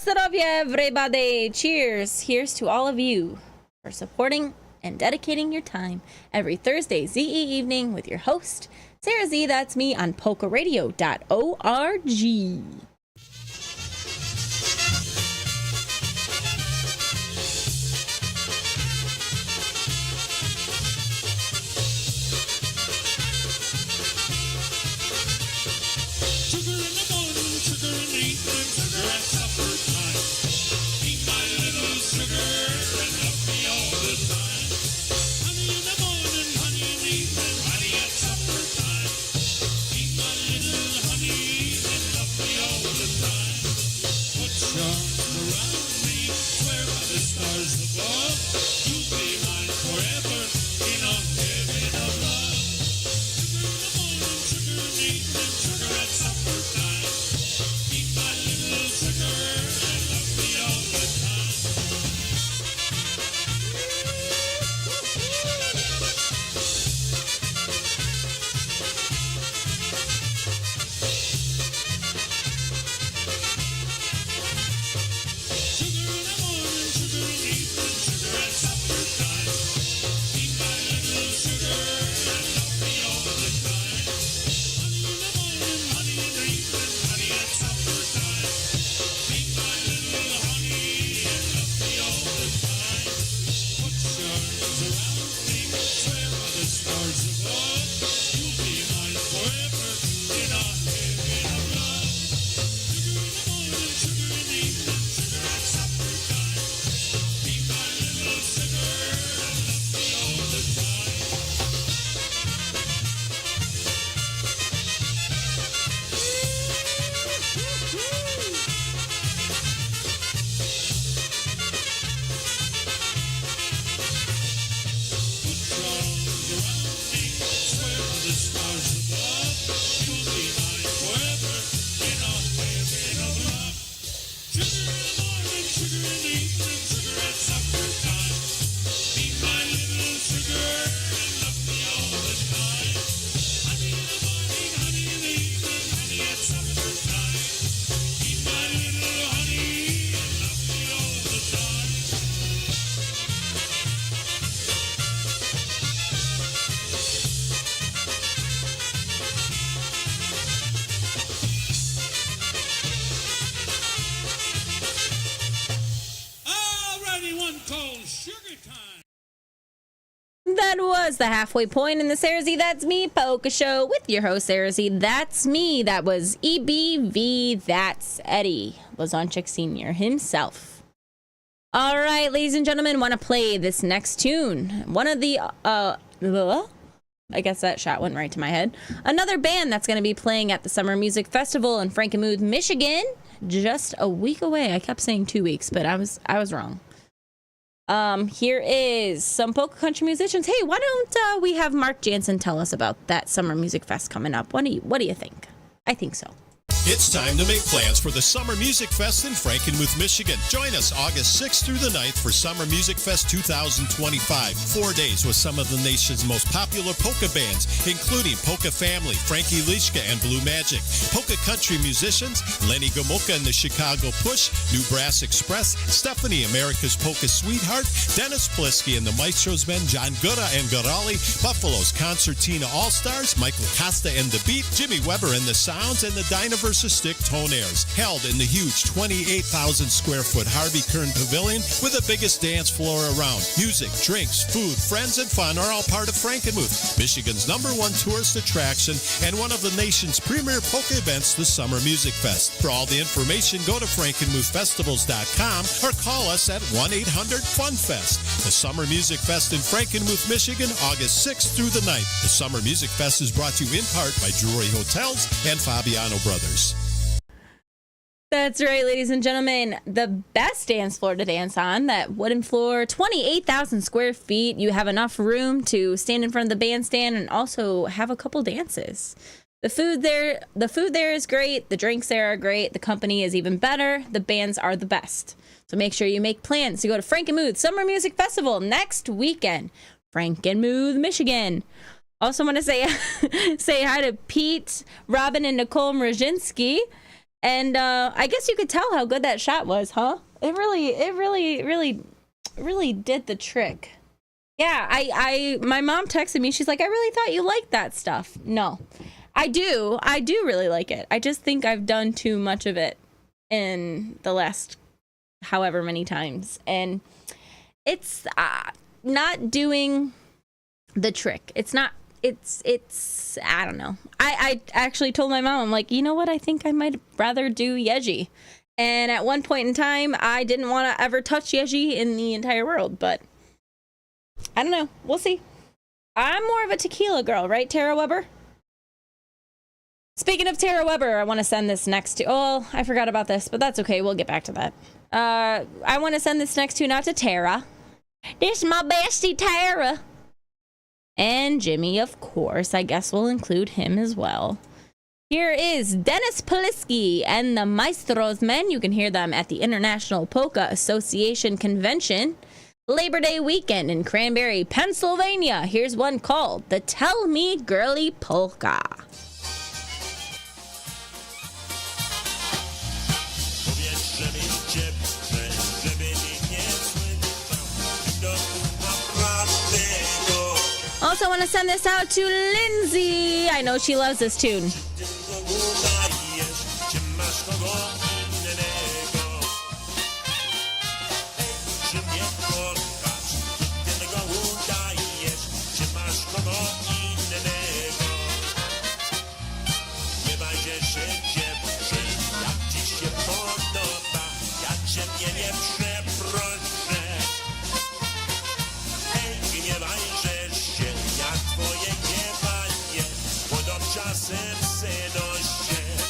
Speaker 6: Zdrowie, everybody. Cheers. Here's to all of you for supporting and dedicating your time every Thursday ZE evening with your host, SareZee That's Me on PolkaRadio.org.
Speaker 5: Honey, and love me all the
Speaker 6: that was the halfway point in the SareZee That's Me Polka Show with your host, SareZee That's Me. That was EBV, that's Eddie Blazonczyk Sr. himself. All right, ladies and gentlemen, want to play this next tune. One of the, I guess that shot went right to my head. Another band that's going to be playing at the Summer Music Festival in Frankenmuth, Michigan, just a week away. I kept saying 2 weeks, but I was wrong. Here is some polka country musicians. Hey, why don't we have Mark Jansen tell us about that Summer Music Fest coming up? What do you think? I think so.
Speaker 20: It's time to make plans for the Summer Music Fest in Frankenmuth, Michigan. Join us August 6th through the 9th for Summer Music Fest 2025. 4 days with some of the nation's most popular polka bands, including Polka Family, Frankie Lischka and Blue Magic, polka country musicians, Lenny Gomulka and the Chicago Push, New Brass Express, Stephanie, America's Polka Sweetheart, Dennis Plisky and the Maestros Men, John Gura and Gorali, Buffalo's Concertina All-Stars, Michael Costa and the Beat, Jimmy Weber and the Sounds, and the Dynaverse Stick Tonaires, held in the huge 28,000 square foot Harvey Kern Pavilion with the biggest dance floor around. Music, drinks, food, friends, and fun are all part of Frankenmuth, Michigan's #1 tourist attraction and one of the nation's premier polka events, the Summer Music Fest. For all the information, go to frankenmuthfestivals.com or call us at 1-800-FUN-FEST. The Summer Music Fest in Frankenmuth, Michigan, August 6th through the 9th. The Summer Music Fest is brought to you in part by Drury Hotels and Fabiano Brothers.
Speaker 6: That's right, ladies and gentlemen. The best dance floor to dance on, that wooden floor, 28,000 square feet. You have enough room to stand in front of the bandstand and also have a couple dances. The food there is great. The drinks there are great. The company is even better. The bands are the best. So make sure you make plans to go to Frankenmuth Summer Music Festival next weekend. Frankenmuth, Michigan. Also want to say hi to Pete, Robin, and Nicole Mrzinski. And I guess you could tell how good that shot was, huh? It really did the trick. Yeah, my mom texted me. She's like, I really thought you liked that stuff. No, I do really like it. I just think I've done too much of it in the last however many times. And it's not doing the trick. It's I don't know. I actually told my mom, I'm like, you know what? I think I might rather do Yeji. And at one point in time, I didn't want to ever touch Yeji in the entire world, but I don't know. We'll see. I'm more of a tequila girl, right, Tara Weber? Speaking of Tara Weber, I want to send this next to, oh, I forgot about this, but that's okay. We'll get back to that. I want to send this next tune out to Tara. This is my bestie, Tara. And Jimmy, of course. I guess we'll include him as well. Here is Dennis Plisky and the Maestros Men. You can hear them at the International Polka Association Convention, Labor Day weekend in Cranberry, Pennsylvania. Here's one called the Tell Me Girly Polka. Also want to send this out to Lindsay. I know she loves this tune.
Speaker 1: Czasem synoście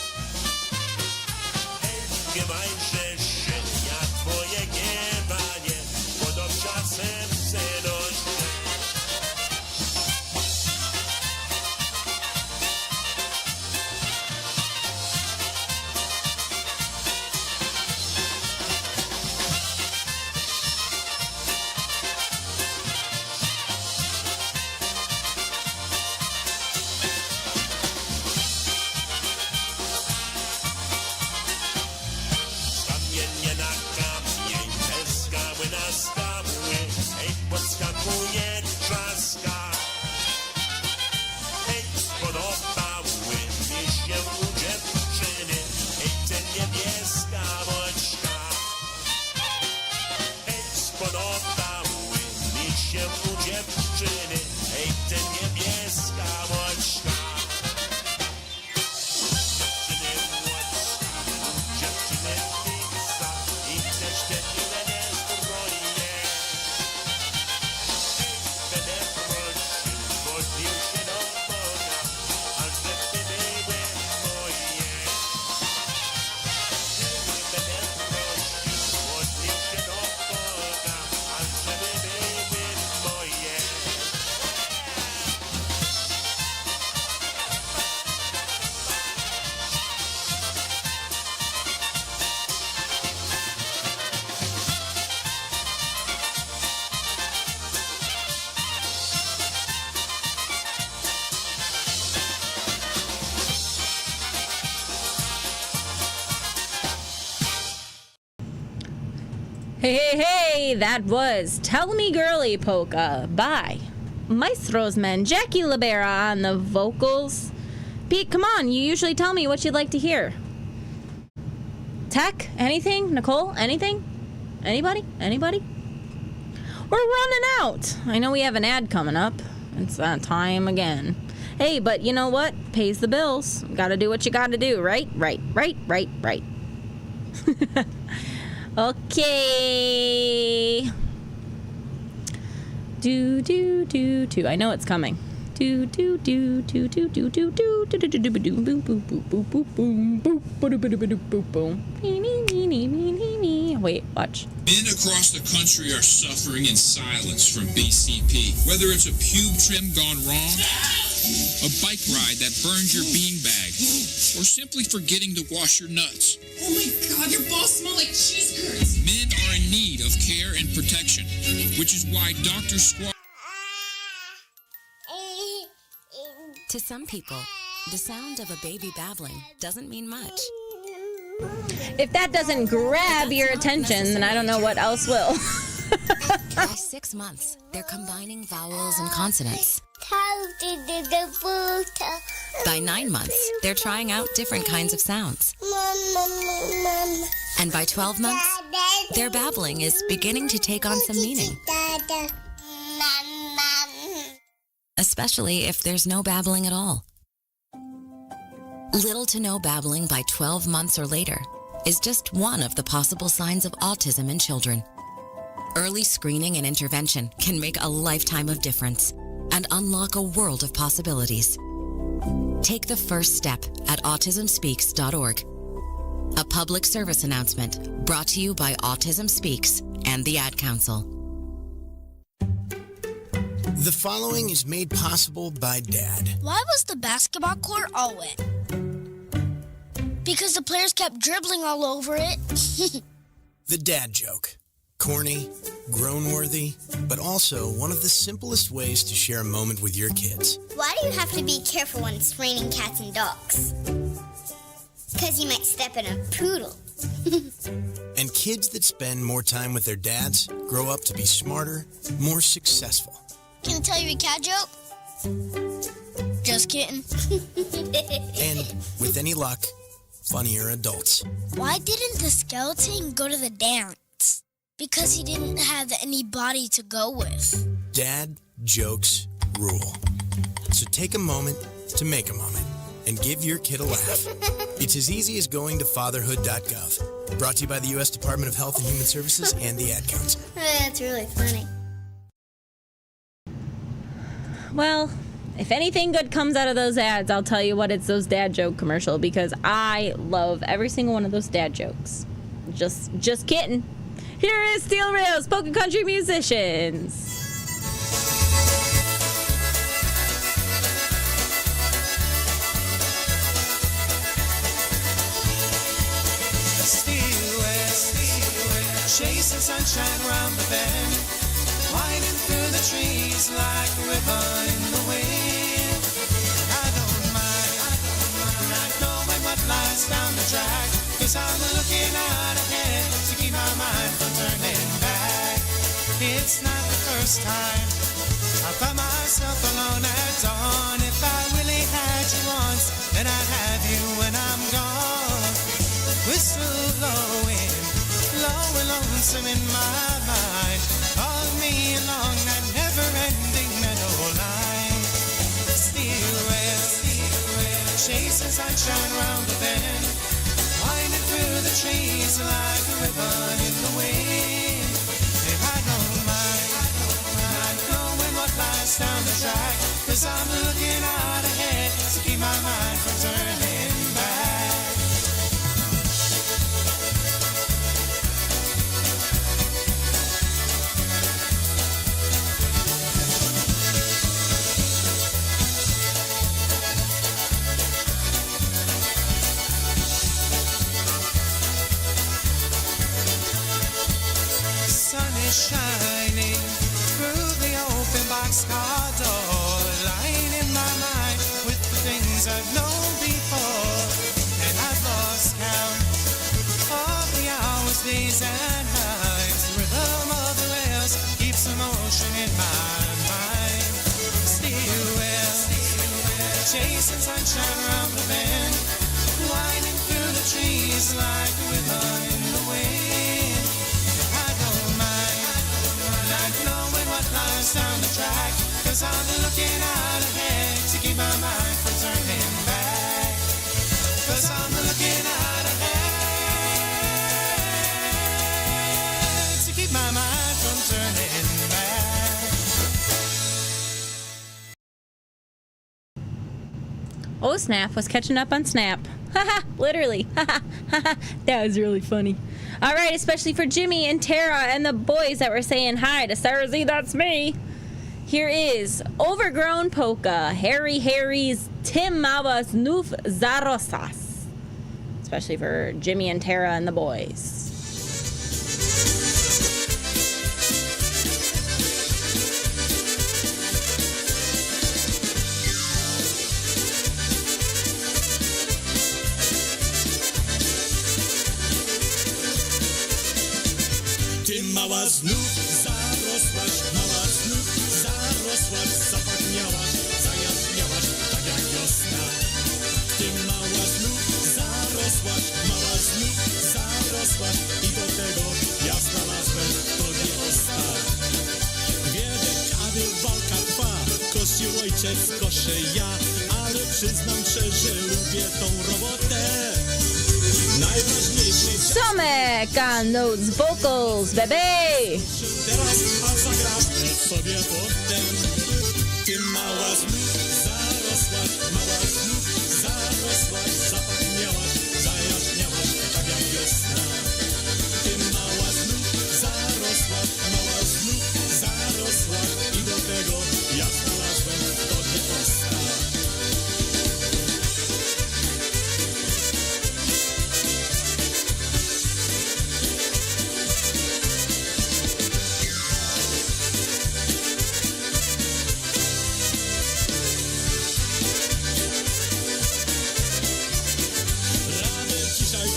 Speaker 6: Hey, that was Tell Me Girly Polka by Maestro's Men, Jackie Libera on the vocals. Pete, come on, you usually tell me what you'd like to hear. Tech? Anything? Nicole? Anything? Anybody? We're running out. I know we have an ad coming up. It's that time again. Hey, but you know what? Pays the bills. Gotta do what you gotta do, right? Right. Okay. Do. I know it's coming. Do. Wait, watch.
Speaker 21: Men across the country are suffering in silence from BCP. Whether it's a pube trim gone wrong, a bike ride that burns your beanbag, or simply forgetting to wash your nuts.
Speaker 22: Oh my God, your balls smell like cheese curds.
Speaker 21: Men are in need of care and protection, which is why Dr. Squaw...
Speaker 17: To some people, the sound of a baby babbling doesn't mean much.
Speaker 6: If that doesn't grab your attention, then I don't know what else will.
Speaker 17: By 6 months, they're combining vowels and consonants. By 9 months, they're trying out different kinds of sounds. And by 12 months, their babbling is beginning to take on some meaning. Especially if there's no babbling at all. Little to no babbling by 12 months or later is just one of the possible signs of autism in children. Early screening and intervention can make a lifetime of difference and unlock a world of possibilities. Take the first step at autismspeaks.org. A public service announcement brought to you by Autism Speaks and the Ad Council.
Speaker 23: The following is made possible by Dad.
Speaker 24: Why was the basketball court all wet? Because the players kept dribbling all over it.
Speaker 23: The dad joke. Corny, grown-worthy, but also one of the simplest ways to share a moment with your kids.
Speaker 25: Why do you have to be careful when it's raining cats and dogs? Because you might step in a poodle.
Speaker 23: And kids that spend more time with their dads grow up to be smarter, more successful.
Speaker 24: Can I tell you a cat joke? Just kidding.
Speaker 23: And with any luck, funnier adults.
Speaker 24: Why didn't the skeleton go to the dance? Because he didn't have anybody to go with.
Speaker 23: Dad jokes rule. So take a moment to make a moment and give your kid a laugh. It's as easy as going to fatherhood.gov. Brought to you by the U.S. Department of Health and Human Services and the Ad Council.
Speaker 25: That's really funny.
Speaker 6: Well, if anything good comes out of those ads, I'll tell you what, it's those dad joke commercial, because I love every single one of those dad jokes. Just kidding. Here is Steel Rails, Polka Country Musicians.
Speaker 1: Steel Rails, chasing sunshine around the bend, winding through the trees like a ribbon in the wind. I don't mind not knowing what lies down the track, 'cause I'm looking out ahead to keep my mind from turning back. It's not the first time I found myself alone at dawn. If I really had you once, then I'd have you when I'm gone. Whistle blowing, low and lonesome in my mind, all me along that never-ending meadow line. Steel rail, chasing sunshine round the bend, winding through the trees like a ribbon in the wind. And I don't mind not knowing what lies down the track, 'cause I'm looking out ahead to keep my mind from turning back. Shining through the open boxcar door, lying in my mind with the things I've known before. And I've lost count of the hours, days and nights chasing sunshine around the bend, winding through the trees like a river in the wind. I don't mind not knowing what lies down the track, 'cause I'm looking out ahead to keep my mind from turning back. 'Cause I'm looking out ahead to keep my mind from turning back.
Speaker 6: Oh, Snap was catching up on Snap. Haha, literally. That was really funny. All right, especially for Jimmy and Tara and the boys that were saying hi to SareZee, that's me. Here is Overgrown Polka, Harry's Tim Mawas Nuf Zarosas. Especially for Jimmy and Tara and the boys.
Speaker 5: Ty mała znów zarosłaś, mała znów zarosłaś, zapachniałaś, zajaśniałaś, tak jak wiosna. Ty mała znów zarosłaś, mała znów zarosłaś i do tego ja znalazłem tobie ostar. Dwie dekady walka trwa, kościół ojciec, koszę ja, ale przyznam szczerze, lubię tą robotę.
Speaker 6: Tomek on those vocals, baby!
Speaker 5: Teraz zagrasz sobie potem. Ty mała znów zarosłaś, mała znów zarosłaś, zapachniałaś, zajaśniałaś, tak jak wiosna. Ty mała znów zarosłaś, mała znów zarosłaś i do tego ja znalazłem tobie ostar.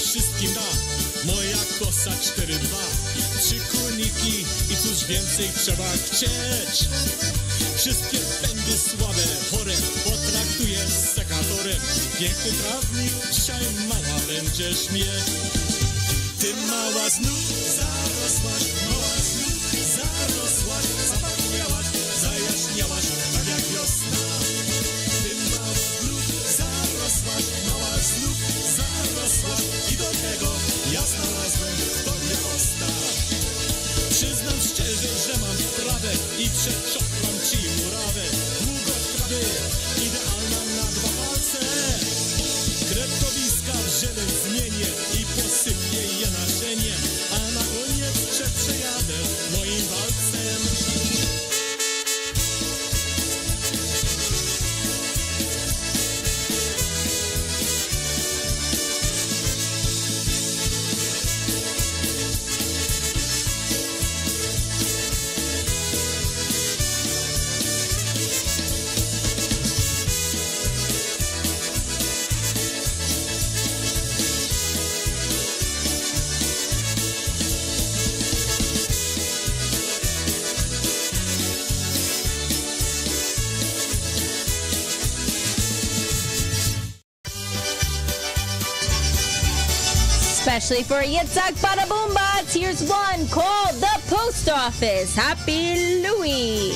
Speaker 5: Wszystkim da moja kosa 4-2, 3 kuniki i cóż więcej trzeba chcieć. Wszystkie pędy słabe, chore potraktuję z sekatorem. Piękny trawnik, dzisiaj mała będziesz mieć. Ty mała znów zarosłaś, mała znów zarosłaś, zapachniałaś, zajaśniałaś, tak jak wiosna. Ty mała znów zarosłaś, mała znów zarosłaś i do tego ja znalazłem tobie ostar. Przyznam szczerze, że mam sprawę i przeczoplam ci murawę. Długość trawy idealna na 2 palce. Kretowiska w zieleń zmienię i posypię je nasioniem, a na koniec przejadę moim walcem.
Speaker 6: Especially for Yitzhak Bada Boom Bots, here's one called The Post Office. Happy Louie.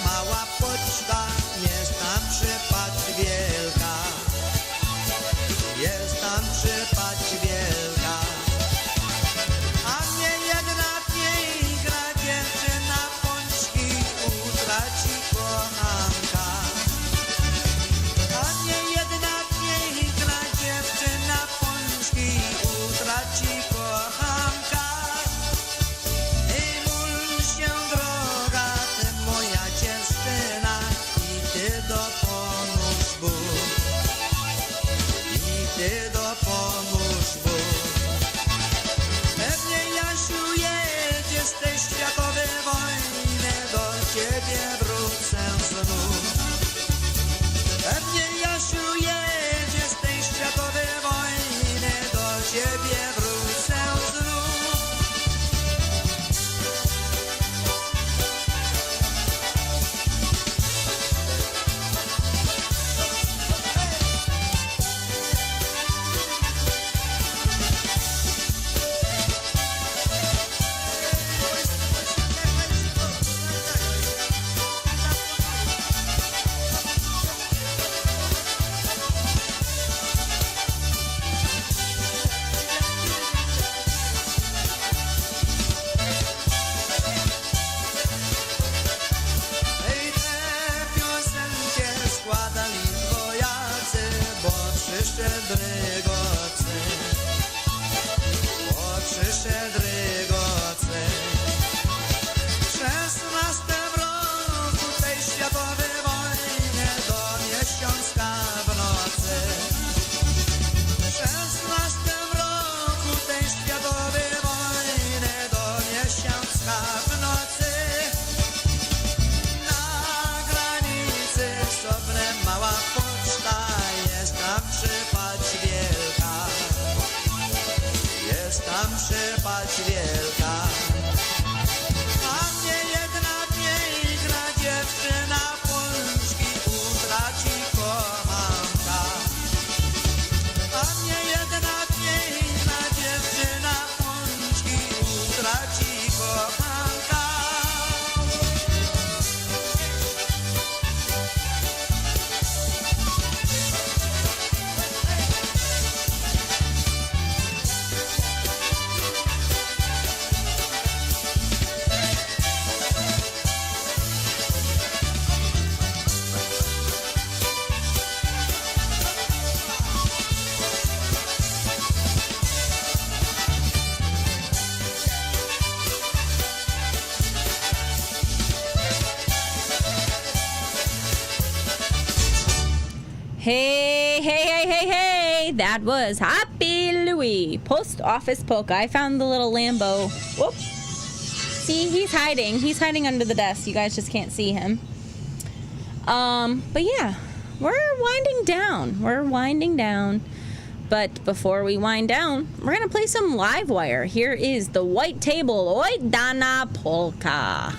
Speaker 2: Mała poczta jest na przypadwie.
Speaker 4: ciebie wrócę znów. Pewnie, Jasiu, jedziesz z tej światowej wojny, do ciebie wrócę znów. Przyszedł rygocy. W 16 roku tej światowej wojny do miesiąca w nocy. W 16 roku tej światowej wojny do miesiąca w nocy. Na granicy sobie mała poczta jest tam przypać wielka. Jest tam przypać wielka. A mnie jedna piękna dziewczyna pączki utraci kochanka. A mnie jedna piękna dziewczyna pączki utraci kochanka.
Speaker 6: Hey, that was Happy Louie, Post Office Polka. I found the little Lambo. Whoop. See, he's hiding. He's hiding under the desk. You guys just can't see him. But yeah, we're winding down. But before we wind down, we're going to play some Live Wire. Here is the White Table, Oj Dana Polka.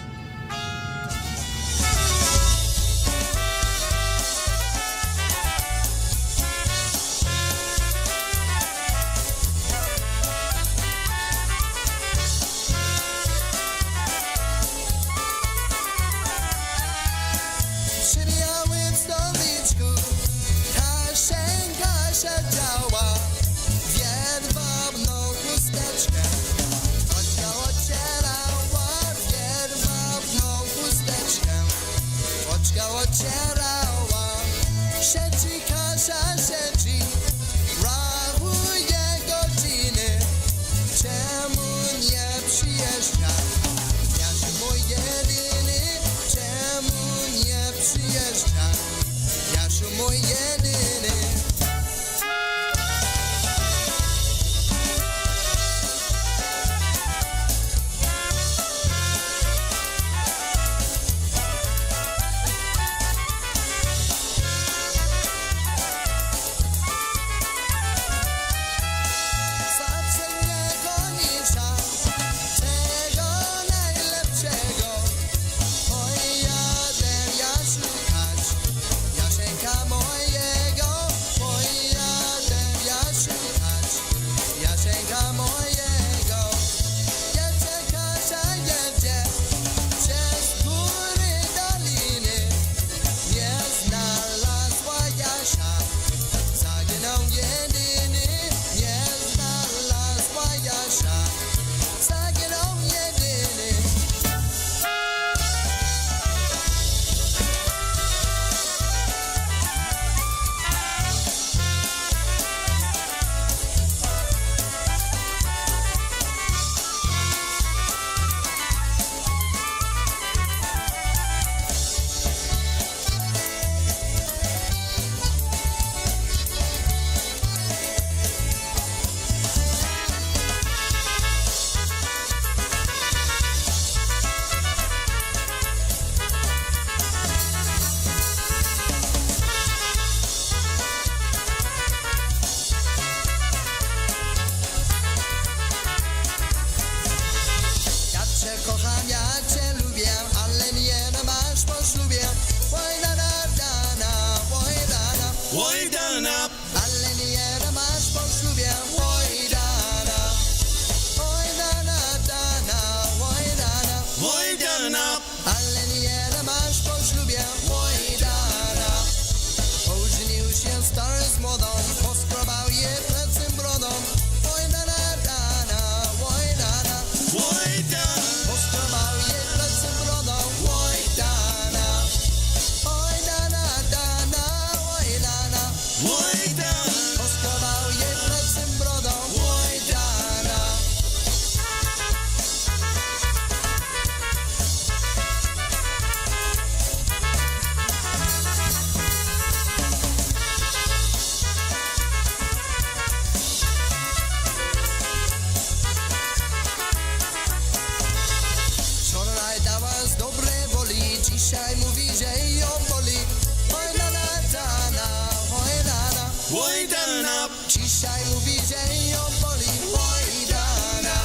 Speaker 1: Wojdana.
Speaker 2: Dzisiaj mówi dzień ją boli. Wojdana.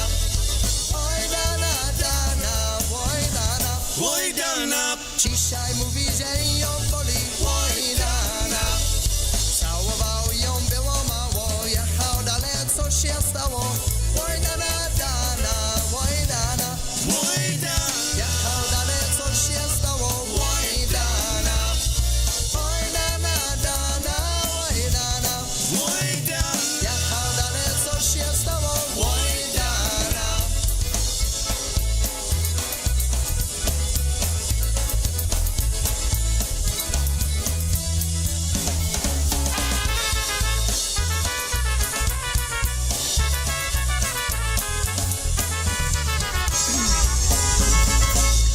Speaker 2: Wojdana, dana, wojdana.
Speaker 1: Wojdana.
Speaker 2: Dzisiaj mówi dzień ją boli. Wojdana. Całował ją, było mało. Jechał dalej, co się stało. Wojdana, dana, wojdana.
Speaker 1: Wojdana.
Speaker 2: Jechał dalej, co się stało. Wojdana. Wojdana, dana, wojdana.
Speaker 1: Wojdana.
Speaker 2: Jechał dalej, co się stało. Wojdana.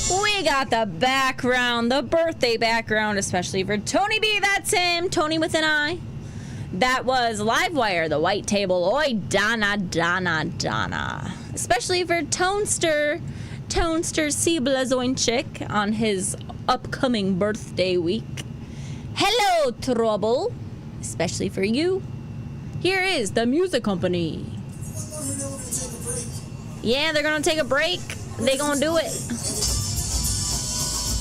Speaker 6: We got the background, the birthday background, especially for Tony B. That's him, Tony with an I. That was Livewire, the White Table. Oi, Donna, Donna, Donna. Especially for Tonester Siblazoinchik on his upcoming birthday week. Hello, Trouble. Especially for you. Here is the music company. Yeah, they're gonna take a break. They gonna do it.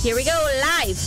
Speaker 6: Here we go, live.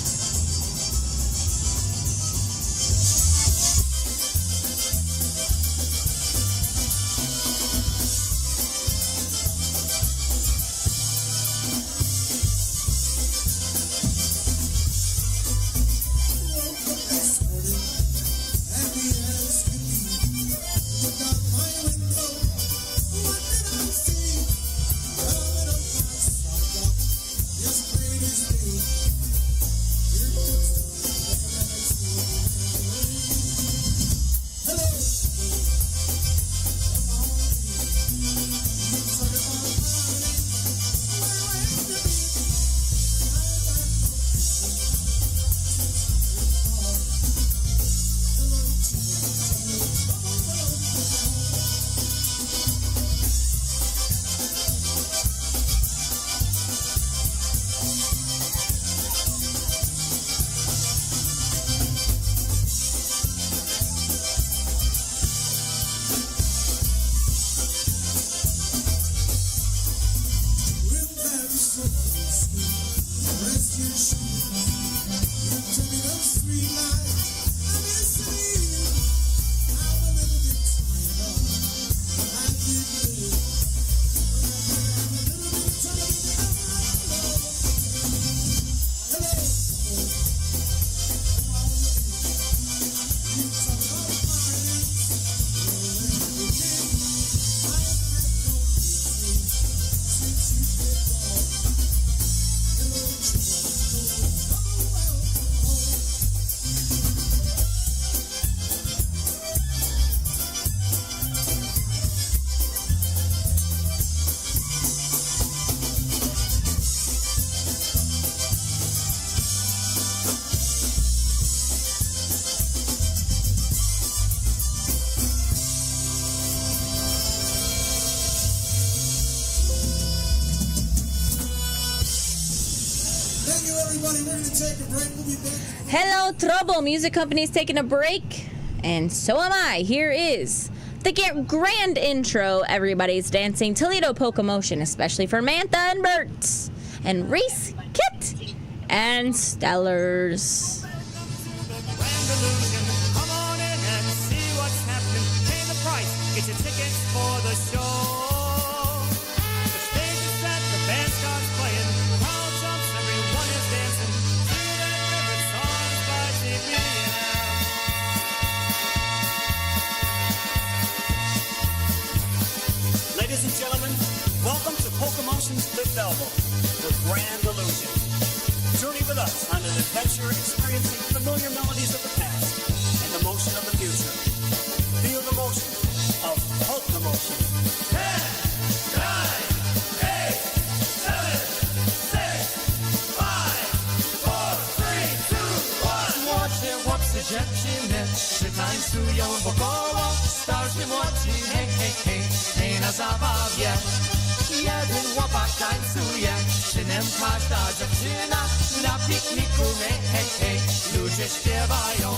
Speaker 6: Hello, Trouble. Music company's taking a break, and so am I. Here is the grand intro. Everybody's dancing Toledo Polka Motion, especially for Mantha and Bert, and Reese, Kit, and Stellars.
Speaker 4: Come on in and see what's happening. Pay the price, get your tickets for the show. The stage is set, the band starts playing. Crowd jumps, everyone is dancing to their favorite songs by TPM. Ladies and gentlemen, welcome to Polka Motion's fifth album, The Grand Illusion. Journey with us on an adventure experiencing familiar melodies of the past and the motion of the future. Feel the motion of Polka Motion. 10, 9, 8, 7, 6, 5, 4, 3, 2, 1. Młodsze chłopcy, dziewczyny, czy tańcują wokoło. Starzy młodzi, hej, hej, hej, hej na zabawie. Jeden chłopak tańcuje, przy nim każda dziewczyna. Na pikniku, hej, hej, hej, ludzie śpiewają.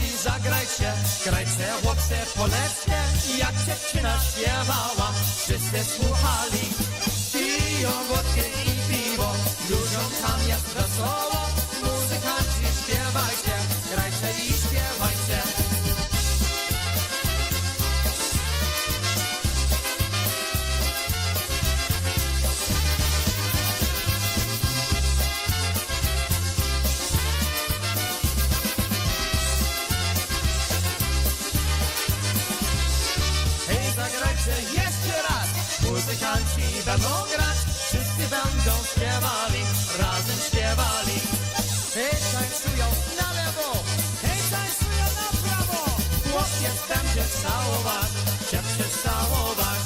Speaker 1: muzykanci zagrajcie, grajcie chłopcy poleckie, jak dziewczyna śpiewała, wszyscy słuchali. Piją wódkę i piwo, ludziom tam jest wesoło, muzykanci śpiewajcie, grajcie i śpiewajcie. Jeszcze raz muzykanci będą grać, wszyscy będą śpiewali, razem śpiewali. Hej, tańcują na lewo, hej, tańcują na prawo, chłopiec będzie całować, dziewczę całować.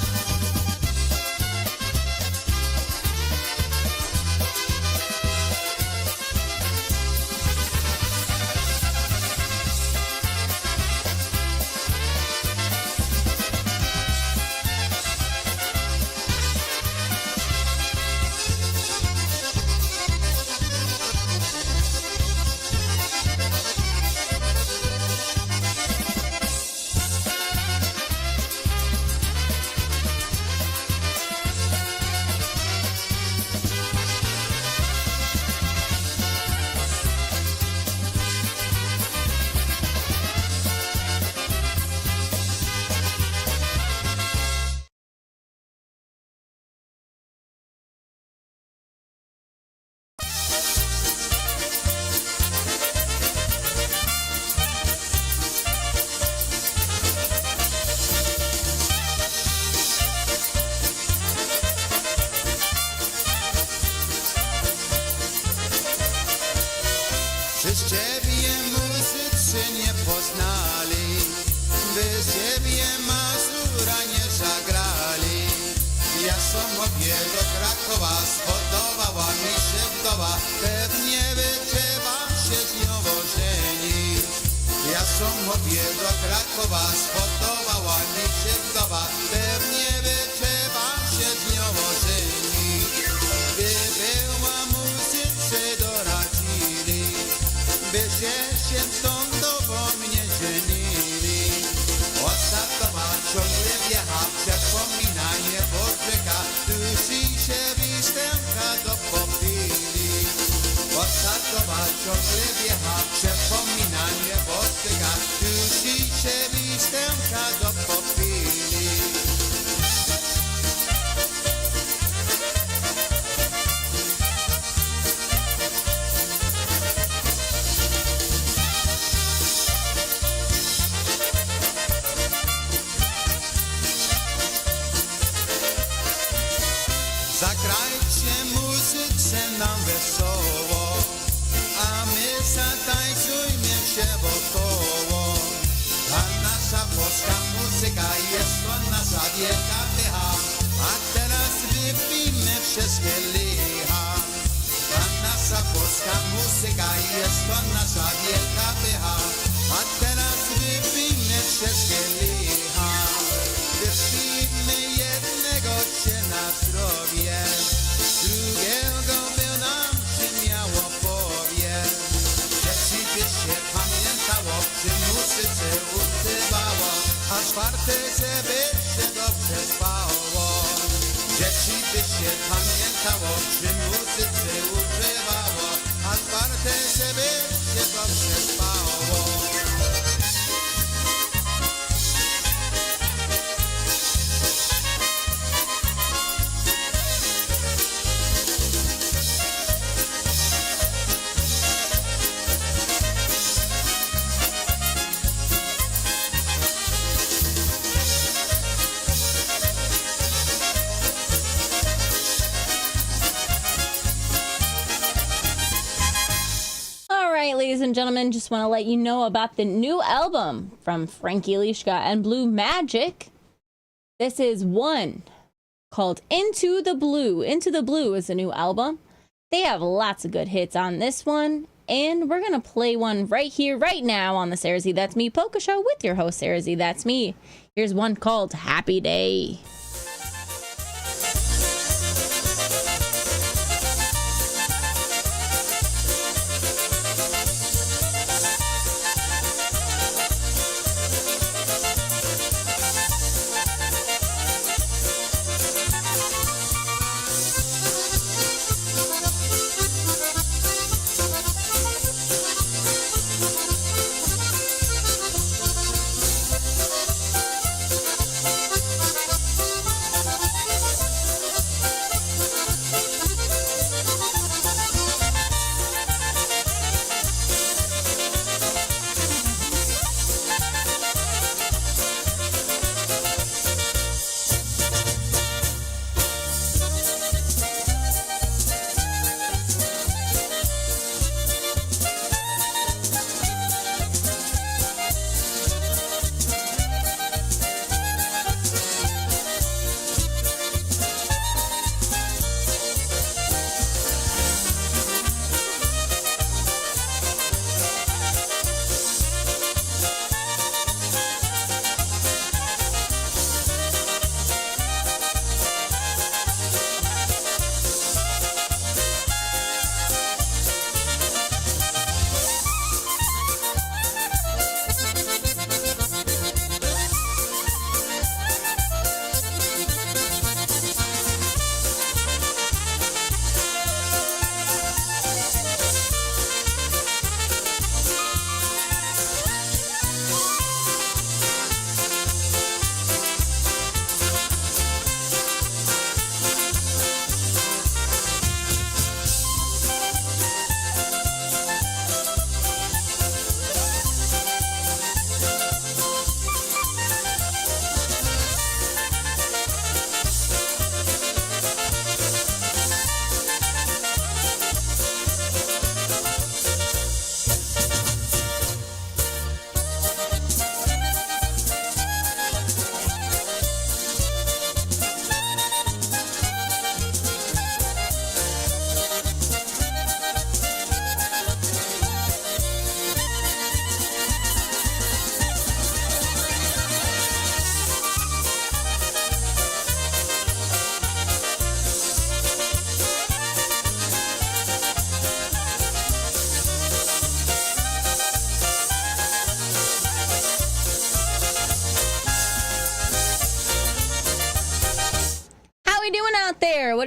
Speaker 3: Przez ciebie muzycy nie poznali, bez ciebie Mazura nie zagrali. Ja sobie do Krakowa, spodobała mi się wdowa, pewnie by trzeba się z nią ożenić. Ja sobie do Krakowa, spodobała mi się wdowa, pewnie by trzeba się z nią ożenić. By była muzyce doradzili, by się z tą dobą nie żenili. Ostatowa ciągle wjecha, przypomina nie poczeka, dusi się wistępka do popili. Ostatowa ciągle wjecha, przypomina nie poczeka, dusi się wistępka do popili. Zagrajcie muzyce nam wesoło, a my zatańcujmy się wokoło. Ta nasza polska muzyka jest to nasza wielka pycha, a teraz wypijmy wszystkie licha. Ta nasza polska muzyka jest to nasza wielka pycha, a teraz wypijmy wszystkie licha. Wypijmy jednego cię na zdrowie, drugiego by nam się miało powie. Jeśli by się pamiętało, przy muzyce używało, a czwarte, żeby się dobrze spało. Jeśli by się pamiętało, przy muzyce używało, a czwarte, żeby się dobrze spało.
Speaker 6: Ladies and gentlemen, just want to let you know about the new album from Frankie Lishka and Blue Magic. This is one called Into the Blue. Into the Blue is a new album. They have lots of good hits on this one, and we're going to play one right here, right now on the SareZee That's Me Polka Show with your host, SareZee That's Me. Here's one called Happy Day.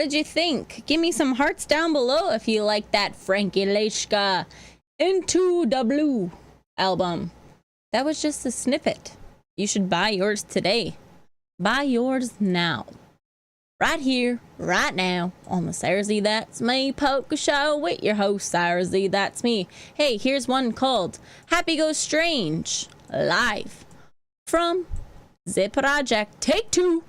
Speaker 6: did you think? Give me some hearts down below if you like that Frankie Leshka Into the Blue album. That was just a snippet. You should buy yours today. Buy yours now. Right here, right now, on the SareZee That's Me Polka Show with your host, SareZee That's Me. Hey, here's one called Happy Go Strange, live from The Project. Take 2.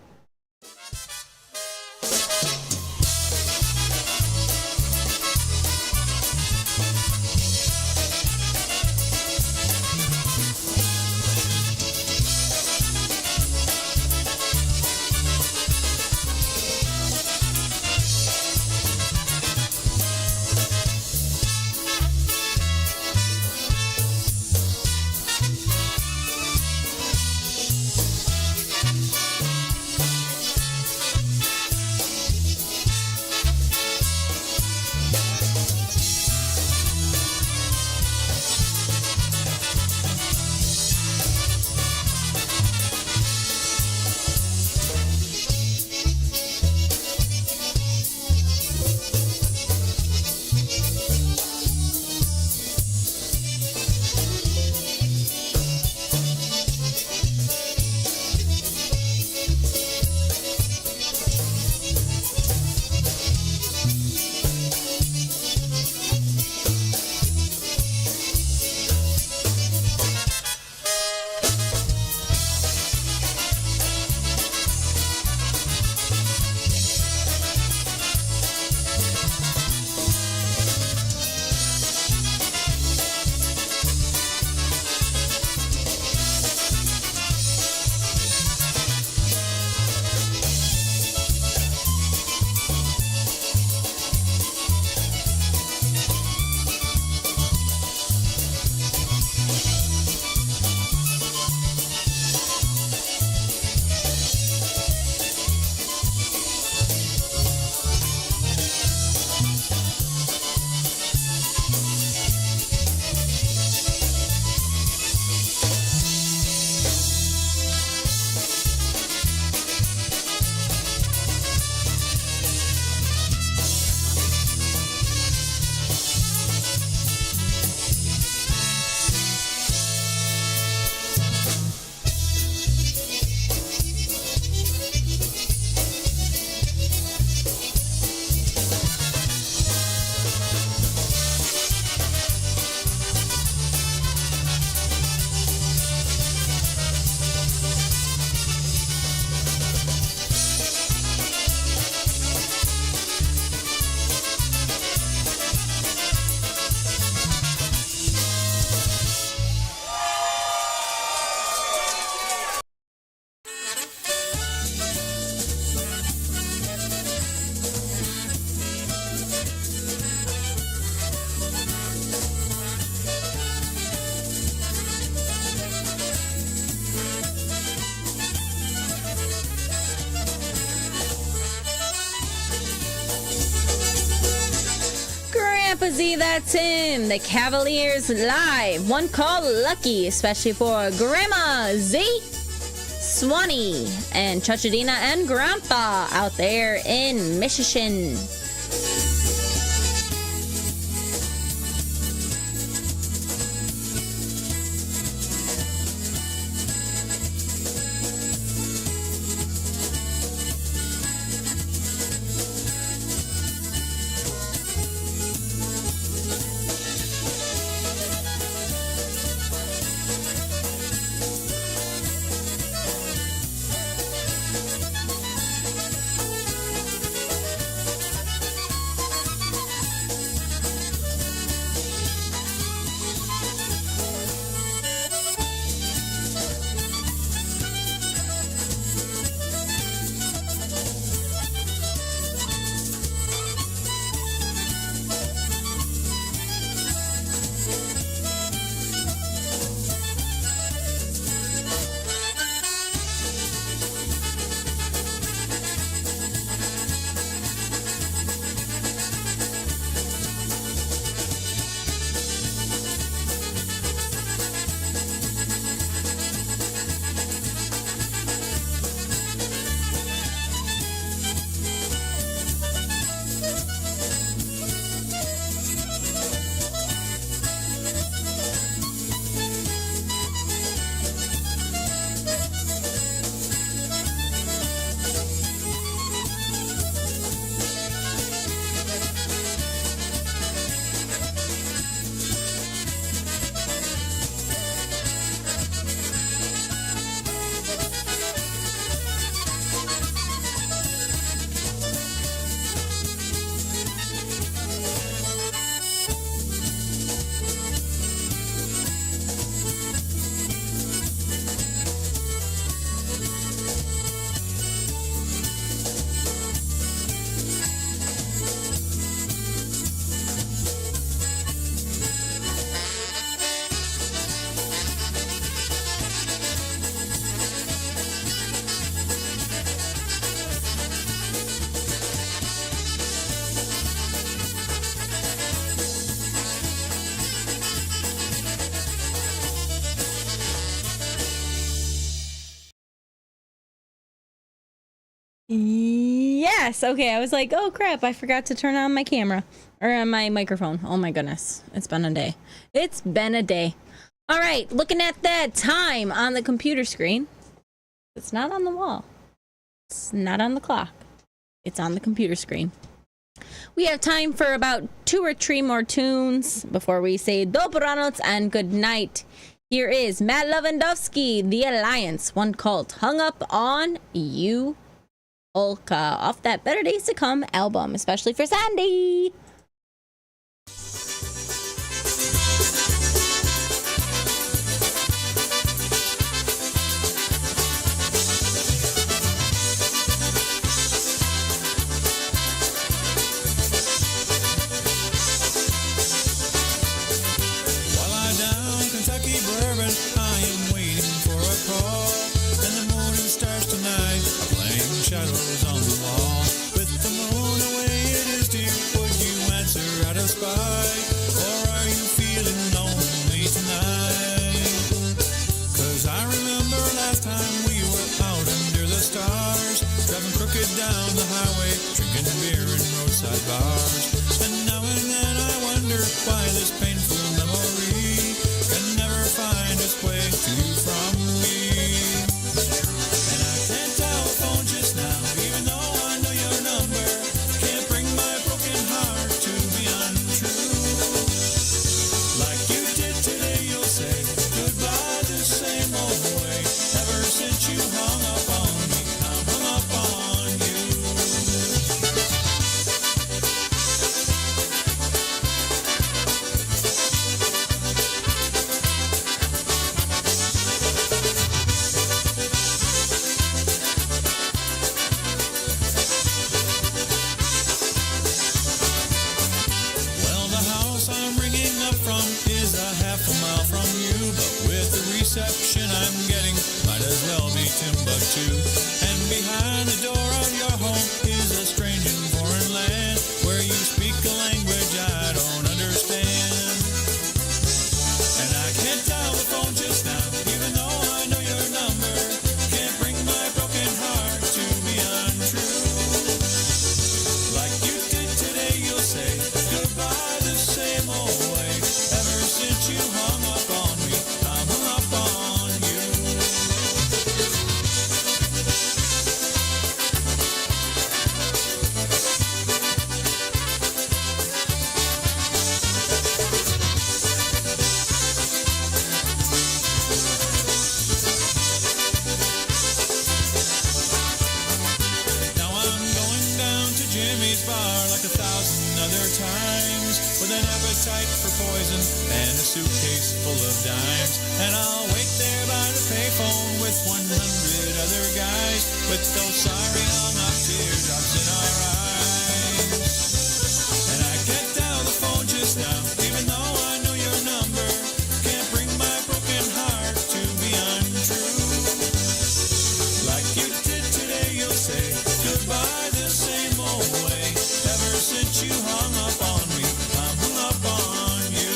Speaker 6: Grandpa Z, that's him. The Cavaliers live. One called Lucky, especially for Grandma Z, Swanee, and Chachadina and Grandpa out there in Michigan. Yes. Okay. I was like, oh crap, I forgot to turn on my camera or on my microphone. Oh my goodness. It's been a day. It's been a day. All right. Looking at that time on the computer screen. It's not on the wall. It's not on the clock. It's on the computer screen. We have time for about 2 or 3 more tunes before we say dobranoc and good night. Here is Matt Lewandowski, The Alliance, one called Hung Up on You, Polka, off that Better Days to Come album, especially for Sandy.
Speaker 8: Shadows on the wall. With the moon away, it is dear. Would you answer out of spite? Or are you feeling lonely tonight? 'Cause I remember last time we were out under the stars, driving crooked down the highway, drinking beer in roadside bars. And now and then I wonder why this painful memory can never find its way to you from me. Reception I'm getting might as well be Timbuktu. And behind the door of your home is a strange and foreign land where you speak a language I don't understand. And I can't dial the phone just now, even though I know your number. Can't bring my broken heart to be untrue. Like you did today, you'll say goodbye the same old way. Ever since you hung up on me, I'm hung up on you. Now I'm going down to Jimmy's bar like 1,000 other times, with an appetite for poison and a suitcase full of dimes. And I'll wait there by the payphone with 100 other guys, with those sorry hung up teardrops in our eyes. And I can't dial the phone just now, even though I know your number. Can't bring my broken heart to be untrue. Like you did today, you'll say goodbye the same old way. Ever since you hung up on me, I'm hung up on you.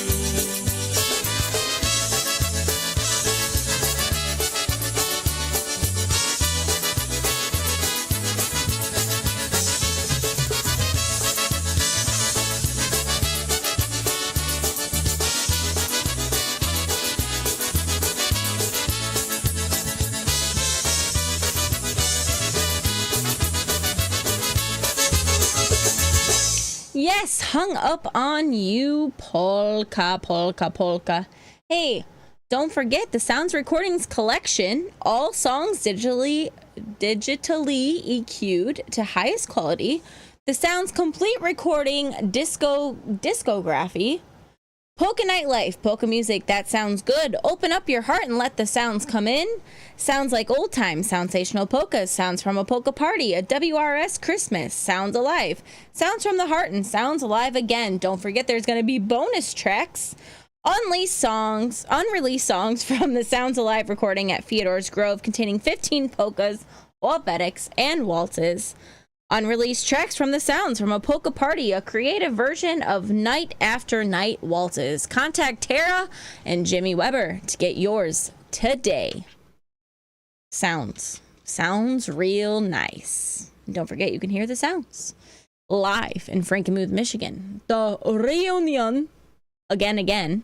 Speaker 6: Yes, Hung Up on You, Polka, Polka, Polka. Hey, don't forget the Sounds Recordings collection. All songs digitally EQ'd to highest quality. The Sounds Complete Recording Discography. Polka Nightlife, polka music that sounds good. Open up your heart and let the sounds come in. Sounds like old times, sensational polkas, sounds from a polka party, a WRS Christmas, sounds alive, sounds from the heart, and sounds alive again. Don't forget there's going to be bonus tracks, unreleased songs from the Sounds Alive recording at Fyodor's Grove containing 15 polkas, walbetics, and waltzes. Unreleased tracks from the Sounds from a Polka Party, a creative version of Night After Night waltzes. Contact Tara and Jimmy Weber to get yours today. Sounds Sounds real nice. And don't forget, you can hear the sounds live in Frankenmuth, Michigan. The Reunion, again, in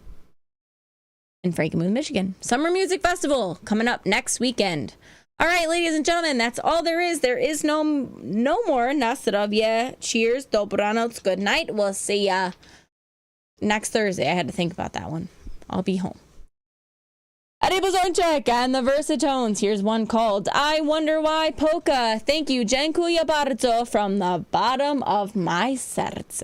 Speaker 6: Frankenmuth, Michigan. Summer Music Festival coming up next weekend. All right, ladies and gentlemen, that's all there is. There is no more Na Zdrowie. Cheers, dobranoc, good night. We'll see ya next Thursday. I had to think about that one. I'll be home. Eddie Blazonczyk and the Versatones. Here's one called I Wonder Why Polka. Thank you, dziękuję bardzo, from the bottom of my serce.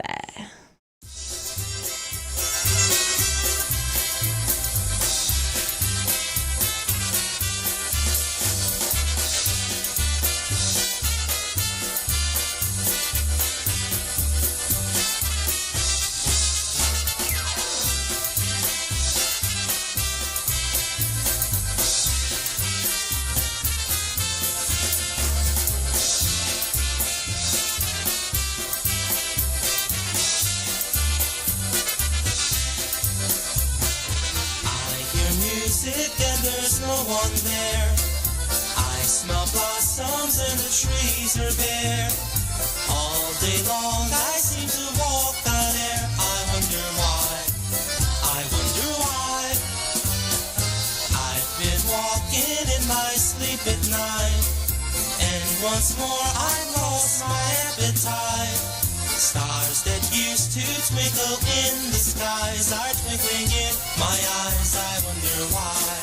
Speaker 7: And there's no one there. I smell blossoms and the trees are bare. All day long I seem to walk on air. I wonder why. I've been walking in my sleep at night, and once more I've lost my appetite. Stars that used to twinkle in the skies are twinkling in my eyes. I wonder why.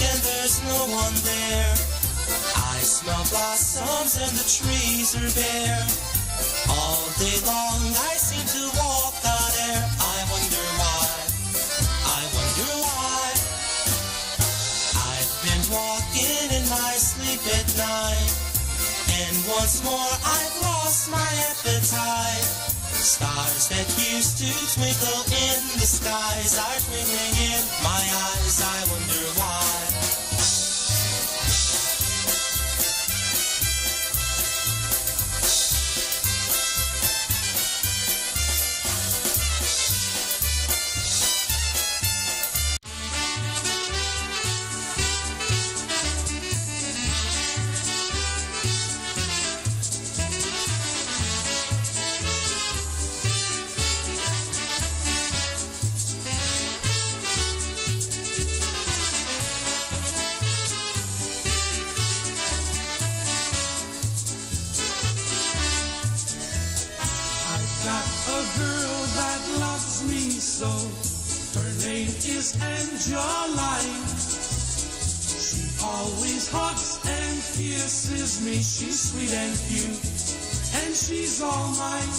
Speaker 7: And there's no one there. I smell blossoms and the trees are bare. All day long I seem to walk on air. I wonder why. I've been walking in my sleep at night, and once more I've lost my appetite. Stars that used to twinkle in the skies are twinkling in my eyes. I wonder why.
Speaker 5: Angeline. She always hugs and kisses me. She's sweet and cute, and she's all mine.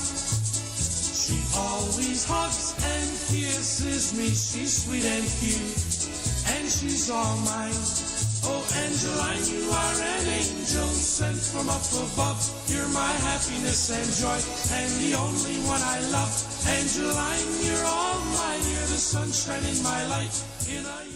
Speaker 5: She always hugs and kisses me. She's sweet and cute, and she's all mine. Oh, Angeline, you are an angel sent from up above. You're my happiness and joy, and the only one I love. Angeline, you're all mine. You're the sunshine in my life. In a